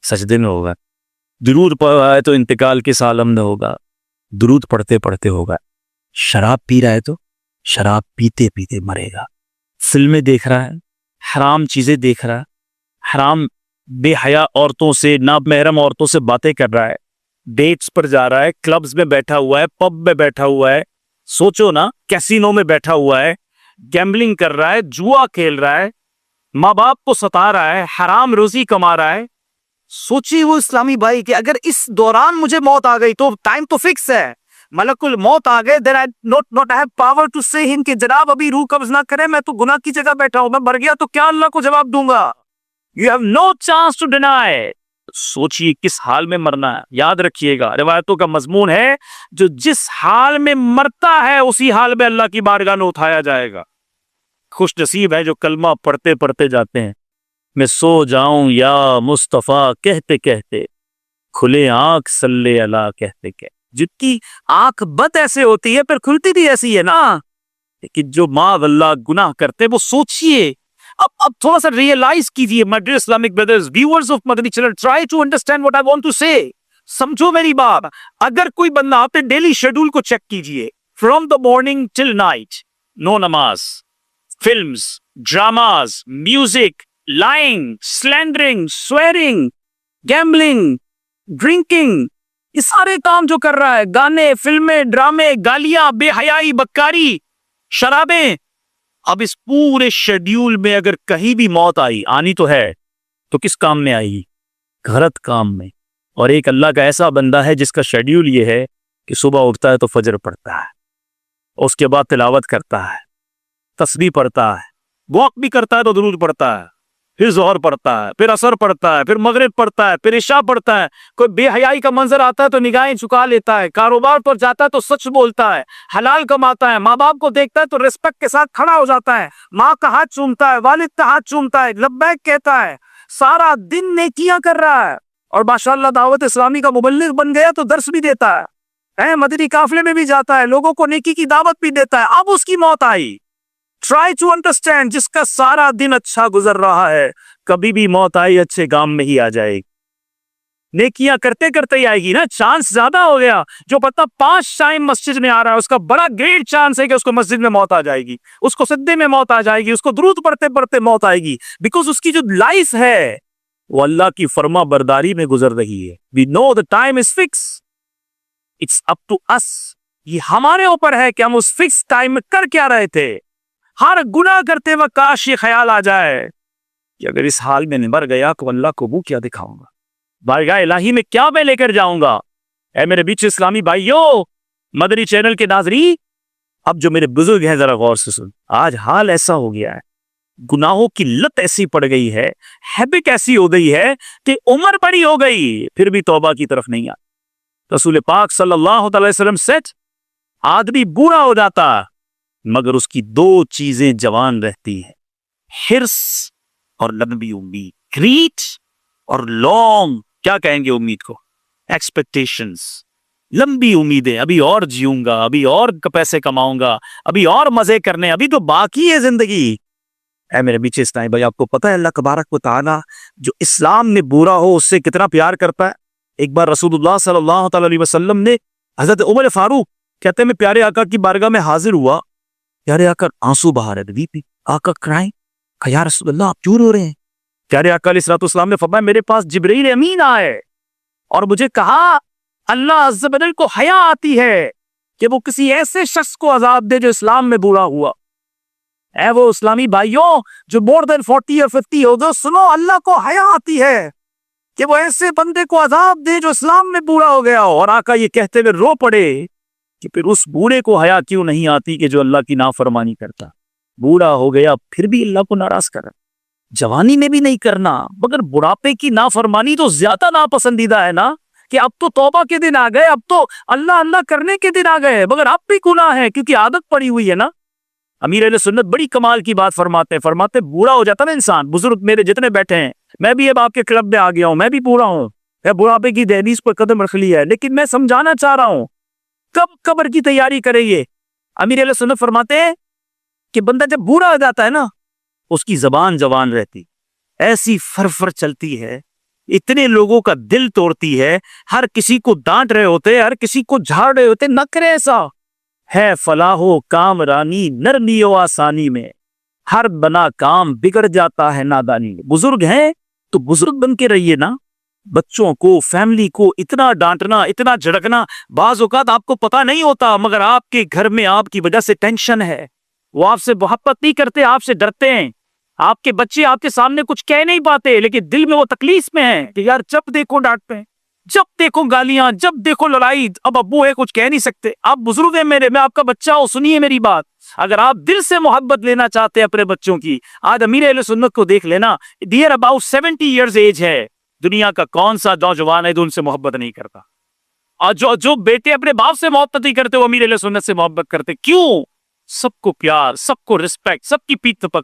सजदे में होगा। दुरूद पढ़ रहा है तो इंतकाल किस आलम में होगा? दुरूद पढ़ते पढ़ते होगा। शराब पी रहा है तो शराब पीते पीते मरेगा। फिल्में देख रहा है, हराम चीजें देख रहा है, हराम बेहया औरतों से, नामहरम औरतों से बातें कर रहा है, डेट्स पर जा रहा है, क्लब्स में बैठा हुआ है, पब में बैठा हुआ है, सोचो ना, कैसीनो में बैठा हुआ है, गैम्बलिंग कर रहा है, जुआ खेल रहा है, माँ बाप को सता रहा है, हराम रोजी कमा रहा है। सोचिए वो इस्लामी भाई कि अगर इस दौरान मुझे मौत आ गई तो टाइम तो फिक्स है, मलकुल मौत आ गए, then I not have power to say him कि जनाब अभी रूह कब्ज ना करे, मैं तो गुनाह की जगह बैठा हूं, मैं मर गया तो क्या अल्लाह को जवाब दूंगा। You have no chance to deny. सोचिए किस हाल में मरना है। याद रखिएगा, रिवायतों का मजमून है, जो जिस हाल में मरता है उसी हाल में अल्लाह की बारगाह में उठाया जाएगा। खुश नसीब है जो कलमा पढ़ते पढ़ते जाते हैं। मैं सो जाऊं या मुस्तफा कहते कहते, खुले आंख सल्ले अला कहते कहते। जिनकी आंख बद ऐसे होती है फिर खुलती भी ऐसी है ना। लेकिन जो माअल्लाह गुनाह करते, वो सोचिए, अब थोड़ा सा रियलाइज कीजिए। My dear Islamic brothers, viewers of Madani channel, try to understand what I want to say. समझो मेरी बात। अगर कोई बंदा, अपने डेली शेड्यूल को चेक कीजिए, from the morning till night, no namaz, films, dramas, music, lying, slandering, swearing, gambling, drinking, ये सारे काम जो कर रहा है, गाने, फिल्में, ड्रामे, गालियां, बेहयाई, बक्कारी, शराबें। अब इस पूरे शेड्यूल में अगर कहीं भी मौत आई, आनी तो है, तो किस काम में आएगी? गलत काम में। और एक अल्लाह का ऐसा बंदा है जिसका शेड्यूल ये है कि सुबह उठता है तो फजर पढ़ता है, उसके बाद तिलावत करता है, तस्बीह पढ़ता है, वॉक भी करता है तो दुरूद पढ़ता है, फिर जोहर पढ़ता है, फिर असर पढ़ता है, फिर मगरिब पढ़ता है, फिर इशा पढ़ता है। कोई बेहयाई का मंजर आता है तो निगाहें झुका लेता है, कारोबार पर जाता है तो सच बोलता है, हलाल कमाता है, माँ बाप को देखता है तो रिस्पेक्ट के साथ खड़ा हो जाता है, माँ का हाथ चूमता है, वालिद का हाथ चूमता है, लब्बैक कहता है, सारा दिन नेकियां कर रहा है। और माशाअल्लाह दावत इस्लामी का मुबल्लिग बन गया तो दर्स भी देता है, मदनी काफिले में भी जाता है, लोगों को नेकी की दावत भी देता है। अब उसकी मौत आई। ट्राई टू अंडरस्टैंड, जिसका सारा दिन अच्छा गुजर रहा है, कभी भी मौत आई अच्छे काम में ही आ जाएगी, नेकियां करते करते ही आएगी ना। चांस ज्यादा हो गया। जो पता 5 टाइम मस्जिद में आ रहा है, उसका बड़ा ग्रेट चांस है कि उसको मस्जिद में मौत आ जाएगी, उसको सिद्दे में मौत आ जाएगी, उसको दुरूद पढ़ते पढ़ते मौत आएगी। बिकॉज उसकी जो लाइफ है वो अल्लाह की फर्मा बरदारी में गुजर रही है। We know the time is fix, it's up to us. ये हमारे ऊपर है कि हम उस फिक्स टाइम में कर क्या रहे थे। हर गुनाह करते वक्त काश ये ख्याल आ जाए कि अगर इस हाल में मर गया तो अल्लाह को वो क्या दिखाऊंगा, बारगाह इलाही में क्या मैं लेकर जाऊंगा। ऐ मेरे बीच इस्लामी भाइयों, मदनी चैनल के नाजरी, अब जो मेरे बुजुर्ग हैं जरा गौर से सुन। आज हाल ऐसा हो गया है, गुनाहों की लत ऐसी पड़ गई है, हैबिट ऐसी हो गई है कि उम्र बड़ी हो गई फिर भी तौबा की तरफ नहीं आती। रसूल पाक सल्लल्लाहु अलैहि वसल्लम सेठ, आदमी बूढ़ा हो जाता मगर उसकी 2 चीजें जवान रहती हैं, हिर्स और लंबी उम्मीद। ग्रीट और लॉन्ग, क्या कहेंगे उम्मीद को, एक्सपेक्टेशंस, लंबी उम्मीदें। अभी और जीऊंगा, अभी और पैसे कमाऊंगा, अभी और मजे करने, अभी तो बाकी है जिंदगी। ऐ मेरे बीच इस्लामी भाई, आपको पता है अल्लाह तबारक व तआला जो इस्लाम में बुरा हो उससे कितना प्यार करता है। एक बार रसूलुल्लाह सल्लल्लाहु अलैहि वसल्लम ने, हजरत उमर फारूक कहते हैं, मैं प्यारे आका की बारगाह में हाजिर हुआ, प्यारे आका आंसू बहा रहे थे, वीपिंग, आका क्राइंग। कहा या रसूलल्लाह आप क्यों रो रहे हैं? प्यारे आका अलैहिस्सलाम ने फरमाया, मेरे पास जिब्रील अमीन आए और मुझे कहा अल्लाह अज़्ज़ा वजल को हया आती है कि वो किसी ऐसे शख्स को अजाब दे जो इस्लाम में बुरा हुआ। ऐ वो इस्लामी भाइयों जो मोर देन 40 या 50 हो गए, सुनो, अल्लाह को हया आती है कि वो ऐसे बंदे को अजाब दे जो इस्लाम में बुरा हो गया हो। और आका ये कहते हुए रो पड़े कि फिर उस बूढ़े को हया क्यों नहीं आती कि जो अल्लाह की नाफरमानी करता, बूढ़ा हो गया फिर भी अल्लाह को नाराज कर, जवानी में भी नहीं करना, मगर बुढ़ापे की नाफरमानी तो ज्यादा नापसंदीदा है ना, कि अब तो तौबा के दिन आ गए, अब तो अल्लाह अल्लाह करने के दिन आ गए, मगर अब भी गुनाह है क्योंकि आदत पड़ी हुई है ना। अमीर अहले सुन्नत बड़ी कमाल की बात फरमाते बूढ़ा हो जाता ना इंसान, बुजुर्ग मेरे जितने बैठे हैं, मैं भी अब आपके क्लब में आ गया हूं, मैं भी बूढ़ा हूं, मैं बुढ़ापे की दहलीज पर कदम रख लिया है, लेकिन मैं समझाना चाह रहा हूं कब कब्र की तैयारी करेंगे। अमीर अहले सुन्नत फरमाते हैं कि बंदा जब बूढ़ा हो जाता है ना, उसकी जबान जवान रहती, ऐसी फरफर चलती है, इतने लोगों का दिल तोड़ती है, हर किसी को डांट रहे होते, हर किसी को झाड़ रहे होते, न करे ऐसा। है फलाहो काम रानी नरमी ओ आसानी में, हर बना काम बिगड़ जाता है नादानी में। बुजुर्ग हैं तो बुजुर्ग बन के रहिए ना। बच्चों को, फैमिली को इतना डांटना, इतना झड़कना, बाज औकात आपको पता नहीं होता, मगर आपके घर में आपकी वजह से टेंशन है। वो आपसे मोहब्बत नहीं करते, आपसे डरते हैं। आपके बच्चे आपके सामने कुछ कह नहीं पाते, लेकिन दिल में वो तकलीफ में है कि यार जब देखो डांटते हैं, जब देखो गालियां, जब देखो लड़ाई। अब अब्बू है, कुछ कह नहीं सकते। आप बुजुर्ग हैं मेरे, मैं आपका बच्चा हूं, सुनिए मेरी बात। अगर आप दिल से मोहब्बत लेना चाहते हैं अपने बच्चों की, आज अमीर अहले सुन्नत को देख लेना, डियर अबाउट 70 ईयर्स एज है। दुनिया का कौन सा नौजवान है जो उनसे मोहब्बत नहीं करता? और जो बेटे अपने बाप से मोहब्बत नहीं करते वो अमीर अहले सुन्नत से मोहब्बत करते। क्यों? सबको प्यार, सबको रिस्पेक्ट, सबकी पीठ थपक,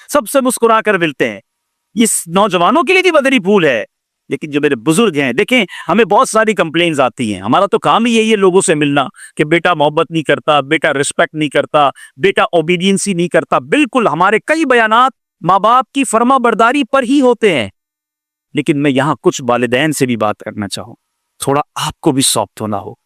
सबसे मुस्कुरा कर मिलते हैं। इस नौजवानों के लिए भी बदरी फूल है। लेकिन जो मेरे बुजुर्ग हैं, देखें, हमें बहुत सारी कंप्लेंट्स आती हैं। हमारा तो काम ही यही है लोगों से मिलना कि बेटा मोहब्बत नहीं करता, बेटा रिस्पेक्ट नहीं करता, बेटा ओबीडियंस ही नहीं करता। बिल्कुल, हमारे कई बयानात माँ बाप की फर्मा बरदारी पर ही होते हैं। लेकिन मैं यहां कुछ वालिदैन से भी बात करना चाहूं, थोड़ा आपको भी सॉफ्ट होना हो,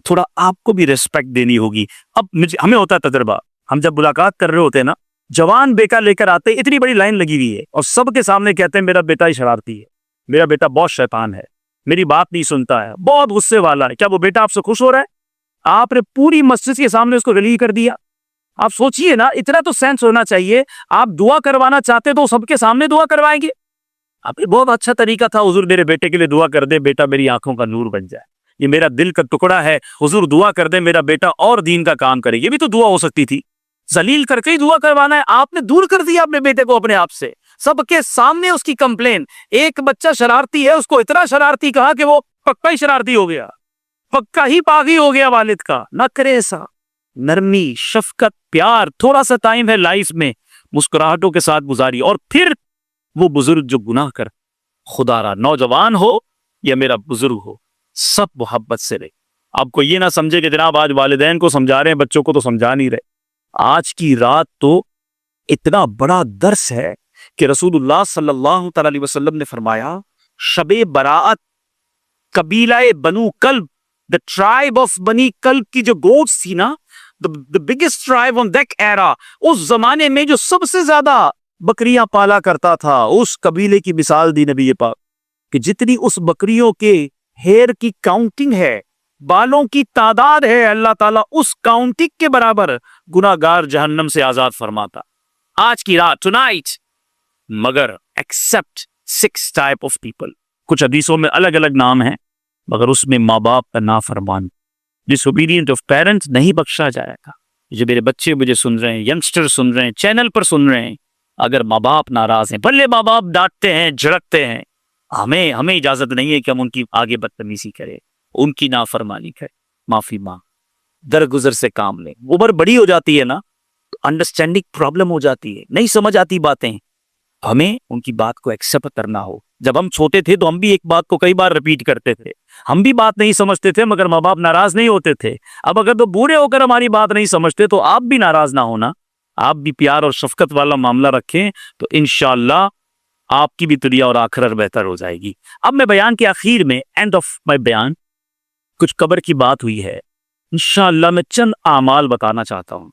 थोड़ा आपको भी रिस्पेक्ट देनी होगी। अब हमें होता है तजर्बा, हम जब मुलाकात कर रहे होते हैं ना, जवान बेटा लेकर आते, इतनी बड़ी लाइन लगी हुई है और सबके सामने कहते हैं मेरा बेटा ही शरारती है, मेरा बेटा बहुत शैतान है, मेरी बात नहीं सुनता है, बहुत गुस्से वाला है। क्या वो बेटा आपसे खुश हो रहा है? आपने पूरी मस्जिद के सामने उसको रिलीव कर दिया। आप सोचिए ना, इतना तो सेंस होना चाहिए। आप दुआ करवाना चाहते तो सबके सामने दुआ करवाएंगे। अब बहुत अच्छा तरीका था, हुजूर मेरे बेटे के लिए दुआ कर दे, बेटा मेरी आंखों का नूर बन जाए, ये मेरा दिल का टुकड़ा है, हुजूर दुआ कर दे मेरा बेटा और दीन का काम करे। ये भी तो दुआ हो सकती थी। जलील करके ही दुआ करवाना है। आपने दूर कर दिया अपने बेटे को अपने आप से, सबके सामने उसकी कंप्लेन। एक बच्चा शरारती है, उसको इतना शरारती कहा कि वो पक्का ही शरारती हो गया, पक्का ही पागी हो गया वालिद का। ना करे ऐसा। नरमी, शफकत, प्यार, थोड़ा सा टाइम है लाइफ में, मुस्कुराहटों के साथ गुजारी। और फिर वो बुजुर्ग जो गुनाह कर, खुदारा नौजवान हो या मेरा बुजुर्ग हो, सब मोहब्बत से रहे। आपको ये ना समझे कि जनाब आज वालिदैन को समझा रहे हैं, बच्चों को तो समझा नहीं रहे। आज की रात तो इतना बड़ा दर्स है कि रसूलुल्लाह सल्लल्लाहु अलैहि वसल्लम ने फरमाया, शबे बराअत कबीलाए बनु कल्ब, द ट्राइब ऑफ बनी कल्ब की जो गोट्स थी ना, the biggest tribe on that era, उस जमाने में जो सबसे ज्यादा बकरियां पाला करता था, उस कबीले की मिसाल दी नबी पाक कि जितनी उस बकरियों के हेयर की काउंटिंग है, बालों की तादाद है, अल्लाह ताला उस काउंटिंग के बराबर गुनाहगार जहन्नम से आजाद फरमाता। आज की रात, टुनाइट। मगर एक्सेप्ट 6 टाइप ऑफ पीपल। कुछ हदीसों में अलग अलग नाम है, मगर उसमें माँ बाप का नाफरमान, डिसोबीडिएंट ऑफ पेरेंट्स नहीं बख्शा जाएगा। जो मेरे बच्चे मुझे सुन रहे हैं, यंगस्टर सुन रहे हैं, चैनल पर सुन रहे हैं, अगर माँ बाप नाराज हैं, भले माँ बाप डांटते हैं, झड़कते हैं, हमें इजाजत नहीं है कि हम उनकी आगे बदतमीजी करें, उनकी नाफरमानी करें। माफी मांग, दरगुजर से काम लें। उम्र बड़ी हो जाती है ना, तो अंडरस्टैंडिंग प्रॉब्लम हो जाती है, नहीं समझ आती बातें, हमें उनकी बात को एक्सेप्ट करना हो। जब हम छोटे थे तो हम भी एक बात को कई बार रिपीट करते थे, हम भी बात नहीं समझते थे, मगर माँ बाप नाराज नहीं होते थे। अब अगर तो बूढ़े होकर हमारी बात नहीं समझते तो आप भी नाराज ना होना, आप भी प्यार और शफकत वाला मामला रखें, तो इंशाअल्लाह आपकी भी दुनिया और आखिरत बेहतर हो जाएगी। अब मैं बयान के आखिर में, एंड ऑफ माय बयान, कुछ कब्र की बात हुई है, इंशाअल्लाह मैं चंद आमाल बताना चाहता हूं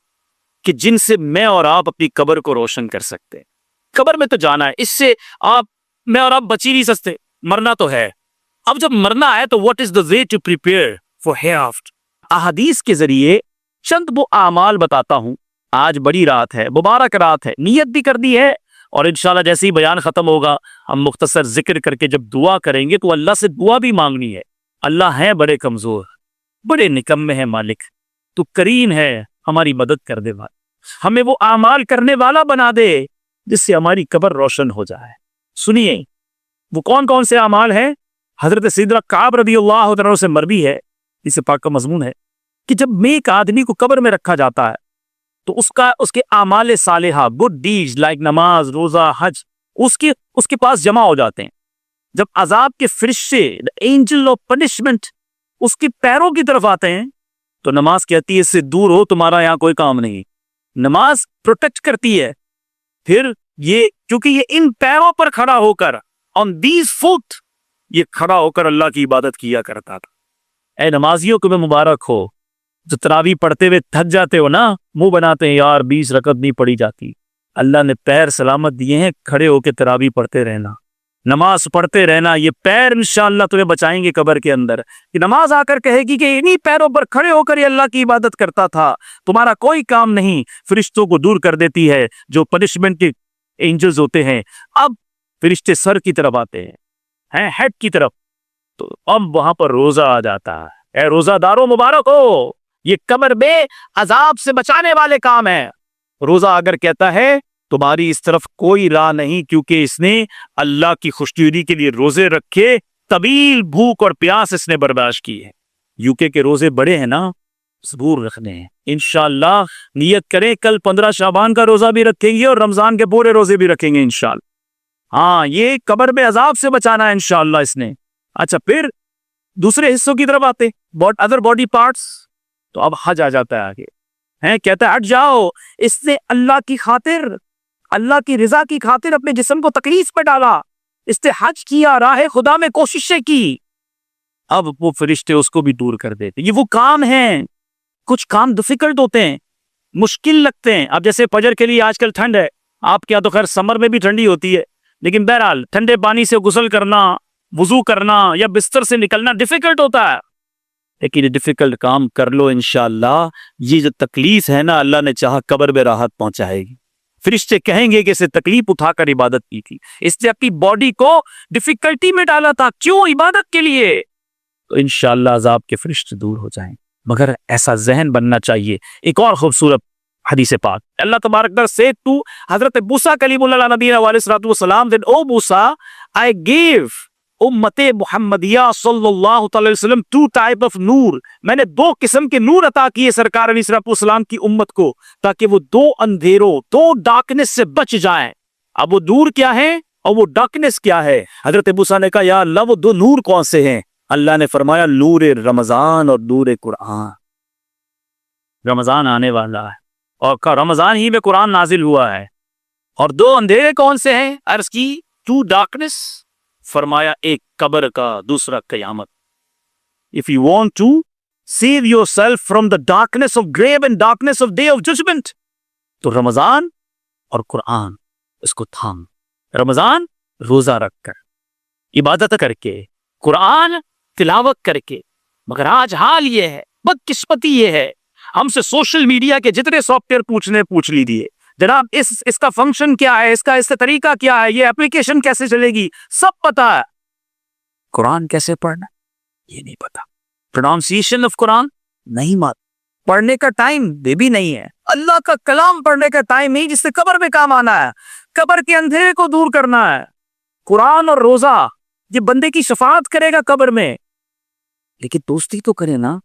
कि जिनसे मैं और आप अपनी कब्र को रोशन कर सकते हैं। कब्र में तो जाना है, इससे मैं और आप बच ही नहीं सकते, मरना तो है। अब जब मरना है तो what is the way to prepare for hereafter. अहादीस के जरिए चंद वो आमाल बताता हूं। आज बड़ी रात है, मुबारक रात है, नियत भी कर दी है, और इंशाल्लाह जैसे ही बयान खत्म होगा हम मुख्तसर जिक्र करके जब दुआ करेंगे तो अल्लाह से दुआ भी मांगनी है। अल्लाह है बड़े कमजोर, बड़े निकम्मे है मालिक, तू करीम है, हमारी मदद कर दे भाई, हमें वो आमाल करने वाला बना दे जिससे हमारी कब्र रोशन हो जाए। सुनिए वो कौन कौन से आमाल हैं। हजरत सैयदना काब रज़ियल्लाहु अन्हु से मरवी है, इस पाक का मजमून है कि जब में एक आदमी को कब्र में रखा जाता है तो उसके आमाल सालेहा, गुड डीड्स लाइक नमाज, रोजा, हज, उसके पास जमा हो जाते हैं। जब अजाब के फरिश्ते, द एंजल ऑफ पनिशमेंट, उसके पैरों की तरफ आते हैं तो नमाज कहती है इससे दूर हो, तुम्हारा यहाँ कोई काम नहीं। नमाज प्रोटेक्ट करती है। फिर ये क्योंकि ये इन पैरों पर खड़ा होकर, ऑन दीज फुट, ये खड़ा होकर अल्लाह की इबादत किया करता था। ए नमाजियों को मैं मुबारक हो, जो तरावी पढ़ते हुए थक जाते हो ना, मुंह बनाते हैं यार 20 रकत नहीं पड़ी जाती। अल्लाह ने पैर सलामत दिए हैं, खड़े होकर तरावी पढ़ते रहना। नमाज पढ़ते रहना, ये पैर इंशाअल्लाह तुम्हें बचाएंगे कब्र के अंदर। कि नमाज आकर कहेगी कि इन्हीं पैरों पर खड़े होकर ये अल्लाह की इबादत करता था, तुम्हारा कोई काम नहीं। फरिश्तों को दूर कर देती है जो पनिशमेंट के एंजल्स होते हैं। अब फरिश्ते सर की तरफ आते हैं हेड की तरफ, तो अब वहां पर रोजा आ जाता है। ए रोजादारों मुबारक हो, ये कब्र में अजाब से बचाने वाले काम है। रोजा अगर कहता है तुम्हारी इस तरफ कोई राह नहीं, क्योंकि इसने अल्लाह की खुशनुदी के लिए रोजे रखे, तवील भूख और प्यास इसने बर्दाश्त की है। यूके के रोजे बड़े हैं ना, सबूर रखने हैं। इंशाअल्लाह नियत करें कल 15 शाबान का रोजा भी रखेंगे और रमजान के पूरे रोजे भी रखेंगे इंशाअल्लाह। हाँ, ये कब्र में अजाब से बचाना है इंशाअल्लाह इसने। अच्छा, फिर दूसरे हिस्सों की तरफ आते, अदर बॉडी पार्ट्स। तो अब हज आ जाता है आगे, कहता है हट जाओ, इसने अल्लाह की खातिर, अल्लाह की रिजा की खातिर अपने जिस्म को तकलीफ में डाला, इसने हज किया, राह खुदा में कोशिशें की। अब वो फरिश्ते उसको भी दूर कर देते। ये वो काम हैं, कुछ काम डिफिकल्ट होते हैं, मुश्किल लगते हैं। अब जैसे फजर के लिए आजकल ठंड है, आपके यहाँ तो खैर समर में भी ठंडी होती है, लेकिन बहरहाल ठंडे पानी से गुस्ल करना, वुजू करना या बिस्तर से निकलना डिफिकल्ट होता है। लेकिन ये डिफिकल्ट काम कर लो इंशाअल्लाह, ये जो तकलीफ है ना, अल्लाह ने चाहा कब्र में राहत पहुंचाएगी। फरिश्ते कहेंगे कि इसे तकलीफ उठाकर इबादत की थी, इसने अपनी बॉडी को डिफिकल्टी में डाला था, क्यों? इबादत के लिए। तो इंशाअल्लाह अजाब के फरिश्ते दूर हो जाएं, मगर ऐसा जहन बनना चाहिए। एक और खूबसूरत हदीस पाक, अल्लाह तबारक व तआला से टू हजरत मूसा कलीमुल्लाह नबी अलैहि सलाम, then O Musa, I give उम्मते मुहम्मदिया सल्लल्लाहु अलैहि वसल्लम टू टाइप ऑफ नूर। मैंने दो किस्म के नूर अता किए सरकार अलैहिस्सलाम की उम्मत को, ताकि वो दो अंधेरों, दो डार्कनेस से बच जाएं। अब वो नूर क्या है और वो डार्कनेस क्या है? हजरत मूसा ने कहा या अल्लाह वो दो नूर कौन से हैं? अल्लाह ने फरमाया नूर रमजान और नूर कुरान। रमजान आने वाला है और रमजान ही में कुरान नाजिल हुआ है। और दो अंधेरे कौन से हैं? अर्ज की टू डार्कनेस, फरमाया एक कब्र का, दूसरा कयामत। If you want to save yourself from the darkness of grave and darkness of day of judgement, तो रमजान और कुरान इसको थाम। रमजान रोजा रखकर, इबादत करके, कुरान तिलावत करके। मगर आज हाल ये है, बदकिस्मती ये है, हमसे सोशल मीडिया के जितने सॉफ्टवेयर पूछ लीजिए, जनाब इसका फंक्शन क्या है, इसका तरीका क्या है, ये एप्लीकेशन कैसे चलेगी, सब पता है। कुरान कैसे पढ़ना ये नहीं पता, प्रोनाउंसिएशन ऑफ कुरान नहीं मालूम, पढ़ने का टाइम भी नहीं है। अल्लाह का कलाम पढ़ने का टाइम नहीं, जिससे कब्र में काम आना है, कब्र के अंधेरे को दूर करना है। कुरान और रोजा ये बंदे की शफाअत करेगा कब्र में। लेकिन दोस्ती तो करे ना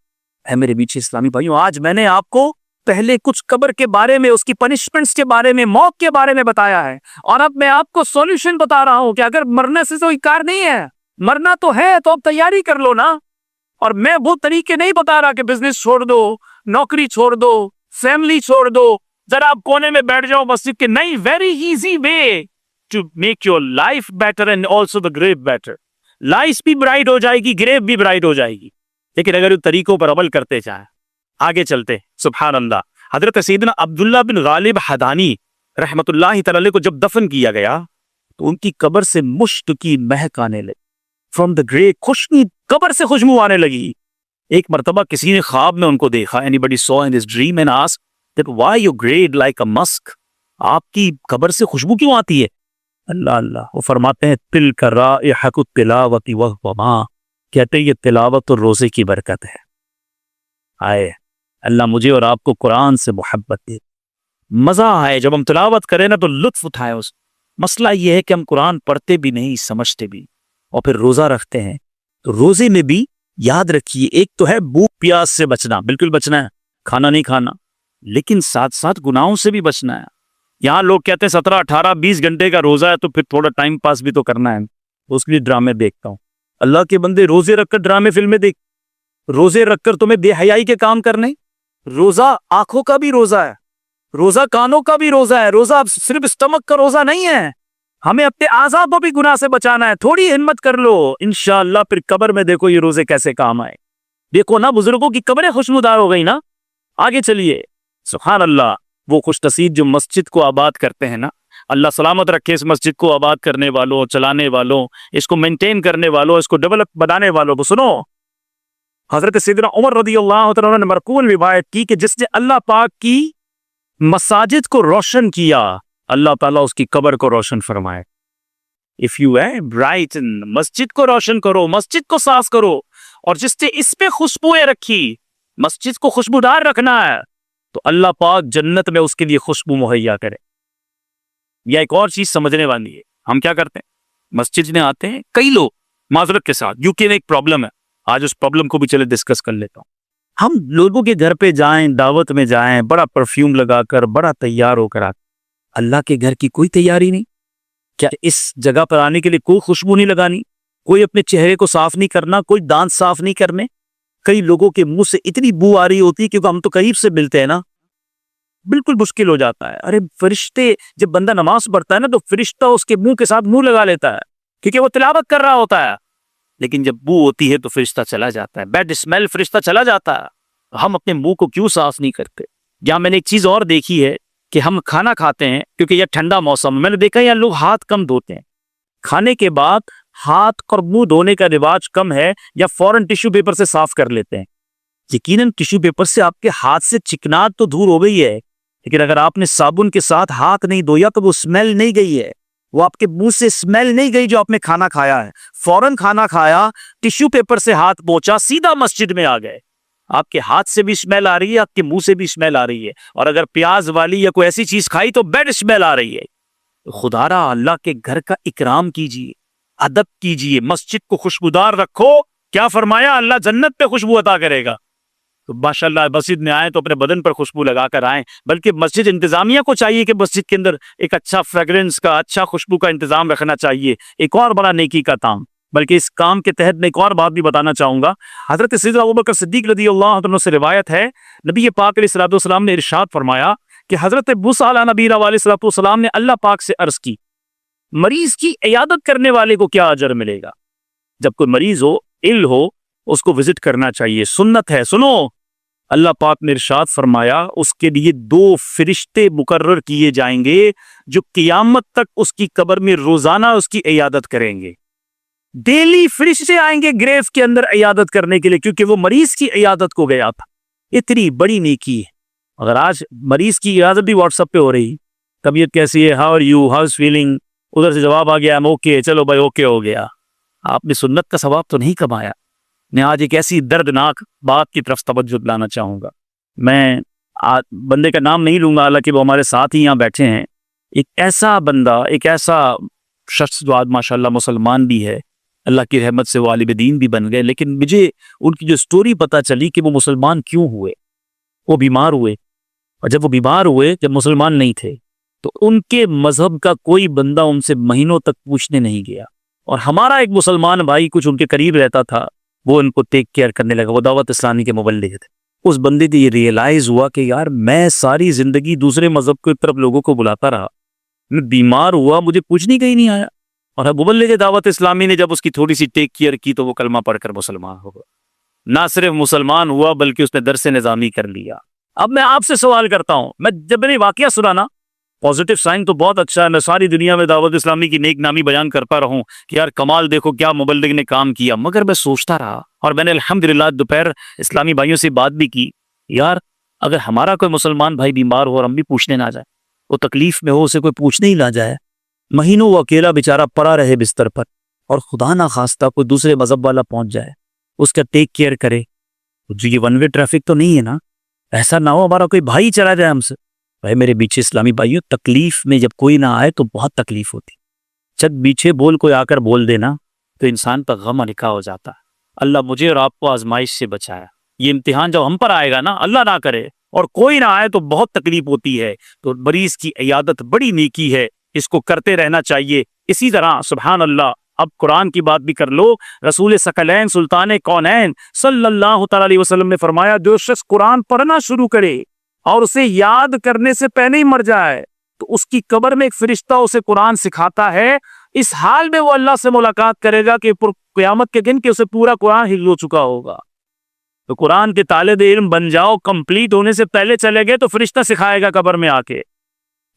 है मेरे बीच इस्लामी भाइयों। आज मैंने आपको पहले कुछ कब्र के बारे में, उसकी पनिशमेंट्स के बारे में, मौत के बारे में बताया है, और अब मैं आपको सॉल्यूशन बता रहा हूं कि अगर मरने से तो इनकार नहीं है, मरना तो है, तो अब तैयारी कर लो ना। और मैं वो तरीके नहीं बता रहा कि बिजनेस छोड़ दो, नौकरी छोड़ दो, फैमिली छोड़ दो, जरा आप कोने में बैठ जाओ मस्जिद के। नहीं, very easy way to make your life better and also the grave better. Life भी ब्राइट हो जाएगी, ग्रेव भी ब्राइट हो जाएगी। लेकिन अगर उन तरीकों पर अमल करते जाए, आगे चलते, सुभान अल्लाह। हजरत सैयदना अब्दुल्लाह बिन गालिब हदानी रहमतुल्लाहि तआला को जब दफन किया गया, तो उनकी कब्र से मुश्क की महक आने लगी, फ्रॉम द ग्रे, खुशबू, कब्र से खुशबू आने लगी। एक मर्तबा किसी ने ख्वाब में उनको देखा, anybody saw in his dream and asked that why you grade like a Musk, आपकी कब्र से खुशबू क्यों आती है? अल्लाह अल्लाह, वो फरमाते हैं तिल का राइहतुत तिलावती व वमा, कहते हैं ये तिलावत और रोजे की बरकत है। आए अल्लाह मुझे और आपको कुरान से मोहब्बत दे, मजा आए जब हम तिलावत करें ना, तो लुत्फ उठाए उस। मसला ये है कि हम कुरान पढ़ते भी नहीं, समझते भी, और फिर रोजा रखते हैं। तो रोजे में भी याद रखिए, एक तो है भूख प्यास से बचना, बिल्कुल बचना है, खाना नहीं खाना, लेकिन साथ साथ गुनाहों से भी बचना है। यहाँ लोग कहते हैं 17, 18, 20 घंटे का रोजा है, तो फिर थोड़ा टाइम पास भी तो करना है, उसके लिए ड्रामे देखता हूँ। अल्लाह के बंदे रोजे रखकर ड्रामे फिल्में देख, रोजे रखकर तुम्हें बेहयाई के काम करने। रोजा आंखों का भी रोजा है, रोजा कानों का भी रोजा है, रोजा सिर्फ स्टमक का रोजा नहीं है। हमें अपने आज़ाद को भी गुनाह से बचाना है। थोड़ी हिम्मत कर लो, इंशाअल्लाह फिर कब्र में देखो ये रोजे कैसे काम आए। देखो ना, बुजुर्गों की कब्रें खुशबूदार हो गई ना। आगे चलिए, सुभान अल्लाह। वो खुश नसीब जो मस्जिद को आबाद करते हैं ना, अल्लाह सलामत रखे इस मस्जिद को आबाद करने वालों, चलाने वालों, इसको मेंटेन करने वालों, इसको डेवलप बनाने वालों को। सुनो, हजरत सैयदना उमर रदियल्लाहु तआला ने मरकून रिवायत की कि जिसने अल्लाह पाक की मसाजिद को रोशन किया, अल्लाह ताला उसकी कब्र को रोशन फरमाए। इफ यू है ब्राइट, मस्जिद को रोशन करो, मस्जिद को साफ करो, और जिसने इस पे खुशबुएं रखी, मस्जिद को खुशबूदार रखना है, तो अल्लाह पाक जन्नत में उसके लिए खुशबू मुहैया करे। या एक और चीज समझने वाली है, हम क्या करते हैं, मस्जिद में आते हैं कई लोग माजरत के साथ, यूके में एक प्रॉब्लम है, आज उस प्रॉब्लम को भी चले डिस्कस कर लेता हूं। हम लोगों के घर पे जाएं, दावत में जाएं, बड़ा परफ्यूम लगाकर, बड़ा तैयार होकर आते, अल्लाह के घर की कोई तैयारी नहीं। क्या इस जगह पर आने के लिए कोई खुशबू नहीं लगानी, कोई अपने चेहरे को साफ नहीं करना, कोई दांत साफ नहीं करने? कई लोगों के मुंह से इतनी बू आ रही होती है, क्योंकि हम तो करीब से मिलते हैं ना, बिल्कुल मुश्किल हो जाता है। अरे फरिश्ते, जब बंदा नमाज पढ़ता है ना, तो फरिश्ता उसके मुंह के साथ मुंह लगा लेता है, क्योंकि वो तिलावत कर रहा होता है। लेकिन जब बू होती है तो फरिश्ता चला जाता है, बैड स्मेल, फरिश्ता चला जाता है। हम अपने मुंह को क्यों साफ नहीं करते? या मैंने एक चीज और देखी है कि हम खाना खाते हैं, क्योंकि यह ठंडा मौसम, मैंने देखा है लोग हाथ कम धोते हैं। खाने के बाद हाथ और मुंह धोने का रिवाज कम है, या फौरन टिश्यू पेपर से साफ कर लेते हैं। यकीनन टिश्यू पेपर से आपके हाथ से चिकनाहट तो दूर हो गई है, लेकिन अगर आपने साबुन के साथ हाथ नहीं धोया तो वो स्मेल नहीं गई है, वो आपके मुंह से स्मेल नहीं गई जो आपने खाना खाया है। फौरन खाना खाया, टिश्यू पेपर से हाथ पोंछा, सीधा मस्जिद में आ गए, आपके हाथ से भी स्मेल आ रही है, आपके मुंह से भी स्मेल आ रही है, और अगर प्याज वाली या कोई ऐसी चीज खाई तो बैड स्मेल आ रही है। तो खुदारा अल्लाह के घर का इकराम कीजिए, अदब कीजिए, मस्जिद को खुशबूदार रखो। क्या फरमाया? अल्लाह जन्नत पे खुशबू अता करेगा। तो माशाल्लाह मस्जिद में आए तो अपने बदन पर खुशबू लगाकर आए, बल्कि मस्जिद इंतजामिया को चाहिए कि मस्जिद के अंदर एक अच्छा फ्रेग्रेंस का, अच्छा खुशबू का इंतजाम रखना चाहिए। एक और बड़ा नेकी का काम, बल्कि इस काम के तहत मैं एक और बात भी बताना चाहूंगा। हजरत सैयदना अबू बकर सिद्दीक रज़ियल्लाहु अन्हु से रिवायत है, नबी पाक अलैहिस्सलातु वस्सलाम ने इरशाद फरमाया कि हजरत मूसा अला नबीना अलैहिस्सलातु वस्सलाम ने अल्लाह पाक से अर्ज की, मरीज की इयादत करने वाले को क्या अजर मिलेगा? जब कोई मरीज हो, इल हो, उसको विजिट करना चाहिए, सुन्नत है। सुनो, अल्लाह पाक ने इरशाद फरमाया, उसके लिए 2 फरिश्ते मुकर्रर किए जाएंगे जो क़यामत तक उसकी कब्र में रोजाना उसकी इयादत करेंगे। डेली फरिश्ते आएंगे ग्रेव के अंदर इयादत करने के लिए, क्योंकि वो मरीज की इयादत को गया था। इतनी बड़ी नेकी है। अगर आज मरीज की इयादत भी व्हाट्सएप पे हो रही, तबीयत कैसी है, how are you, how is feeling, उधर से जवाब आ गया, ओके, चलो भाई ओके हो गया। आपने सुन्नत का सवाब तो नहीं कमाया। मैं आज एक ऐसी दर्दनाक बात की तरफ तवज्जो दिलाना चाहूंगा। मैं बंदे का नाम नहीं लूंगा, हालांकि वो हमारे साथ ही यहाँ बैठे हैं। एक ऐसा बंदा, एक ऐसा शख्स जो आज माशाल्लाह मुसलमान भी है, अल्लाह की रहमत से वो आलिम दीन भी बन गए, लेकिन मुझे उनकी जो स्टोरी पता चली कि वो मुसलमान क्यों हुए। वो बीमार हुए, और जब वो बीमार हुए, जब मुसलमान नहीं थे, तो उनके मजहब का कोई बंदा उनसे महीनों तक पूछने नहीं गया। और हमारा एक मुसलमान भाई कुछ उनके करीब रहता था, वो उनको टेक केयर करने लगा। वो दावत इस्लामी के मुबल्लिग थे। उस बंदे को ये रियलाइज हुआ कि यार मैं सारी जिंदगी दूसरे मजहब की तरफ लोगों को बुलाता रहा, मैं बीमार हुआ, मुझे पूछने का ही नहीं आया। और मुबल्लिग दावत इस्लामी ने जब उसकी थोड़ी सी टेक केयर की तो वो कलमा पढ़कर मुसलमान हो गया। ना सिर्फ मुसलमान हुआ बल्कि उसने दरसे निजामी कर लिया। अब मैं आपसे सवाल करता हूं, मैं जब मैंने वाकया सुना ना, पॉजिटिव साइन तो बहुत अच्छा है, मैं सारी दुनिया में दावत इस्लामी की नेक नामी बयान करता रहूं कि यार कमाल, देखो क्या मुबल्लिग ने काम किया। मगर मैं सोचता रहा, और मैंने अल्हम्दुलिल्लाह दोपहर इस्लामी भाइयों से बात भी की, यार अगर हमारा कोई मुसलमान भाई बीमार हो और हम भी पूछने ना जाए, वो तकलीफ में हो, उसे कोई पूछने ही ना जाए, महीनों वो अकेला बेचारा पड़ा रहे बिस्तर पर, और खुदा ना खास्ता कोई दूसरे मजहब वाला पहुंच जाए, उसका टेक केयर करे, जो ये वन वे ट्रैफिक तो नहीं है ना, ऐसा ना हो हमारा कोई भाई चला जाए हमसे। भाई मेरे पीछे इस्लामी भाइयों, तकलीफ में जब कोई ना आए तो बहुत तकलीफ होती। जब पीछे बोल कोई आकर बोल देना तो इंसान पर गम अनिका हो जाता है। अल्लाह मुझे और आपको आजमाइश से बचाया। ये इम्तिहान जब हम पर आएगा ना, अल्लाह ना करे और कोई ना आए, तो बहुत तकलीफ होती है। तो मरीज की इयादत बड़ी नेकी है, इसको करते रहना चाहिए। इसी तरह सुभान अल्लाह, अब कुरान की बात भी कर लो। रसूल सकलैन सुल्तान कौनैन सल्लल्लाहु तआला अलैहि वसल्लम ने फरमाया, जो शख्स कुरान पढ़ना शुरू करे और उसे याद करने से पहले ही मर जाए, तो उसकी कब्र में एक फरिश्ता उसे कुरान सिखाता है। इस हाल में वो अल्लाह से मुलाकात करेगा कि क़यामत के दिन कि उसे पूरा कुरान हिफ्ज़ हो चुका होगा। तो कुरान के तालिब इल्म बन जाओ, कंप्लीट होने से पहले चले गए तो फरिश्ता सिखाएगा कब्र में आके।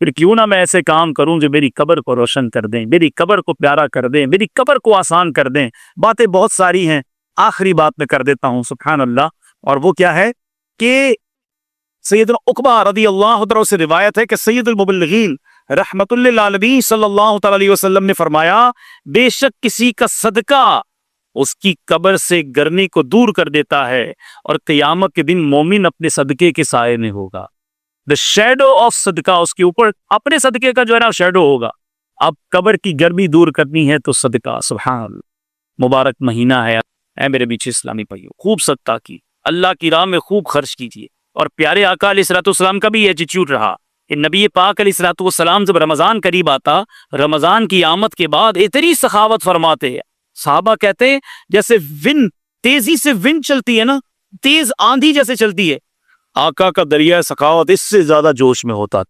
फिर क्यों ना मैं ऐसे काम करूं जो मेरी कब्र को रोशन कर दें, मेरी कब्र को प्यारा कर दें, मेरी कब्र को आसान कर दें। बातें बहुत सारी हैं, आखिरी बात मैं कर देता हूं, सुभान अल्लाह। और वो क्या है कि सैयदना उक़बा रज़ी अल्लाह तआला से रिवायत है कि सैयदुल मुबल्लिगीन रहमतुल लिल आलमीन सल्लल्लाहु तआला अलैहि वसल्लम ने फरमाया, बेशक किसी का सदका उसकी कब्र से गिरने को दूर कर देता है और क़यामत के दिन मोमिन अपने सदके के साए में होगा। द शैडो ऑफ सदका, उसके ऊपर अपने सदके का जो है ना शैडो होगा। अब कब्र की गर्मी दूर करनी है तो सदका, सुभान अल्लाह। मुबारक महीना है ऐ मेरे बीच इस्लामी भाइयों, खूब सदका की, अल्लाह की राह में खूब खर्च कीजिए। और प्यारे आका अलैहिस्सलाम का भी एटीट्यूड रहा कि नबी पाक अलैहिस्सलाम जब रमज़ान करीब आता, रमज़ान की आमद के बाद इतनी सखावत फरमाते हैं, साहबा कहते हैं जैसे विंड, तेजी से विंड चलती है ना, तेज आंधी जैसे चलती है, आका का दरिया सखावत इससे ज्यादा जोश में होता।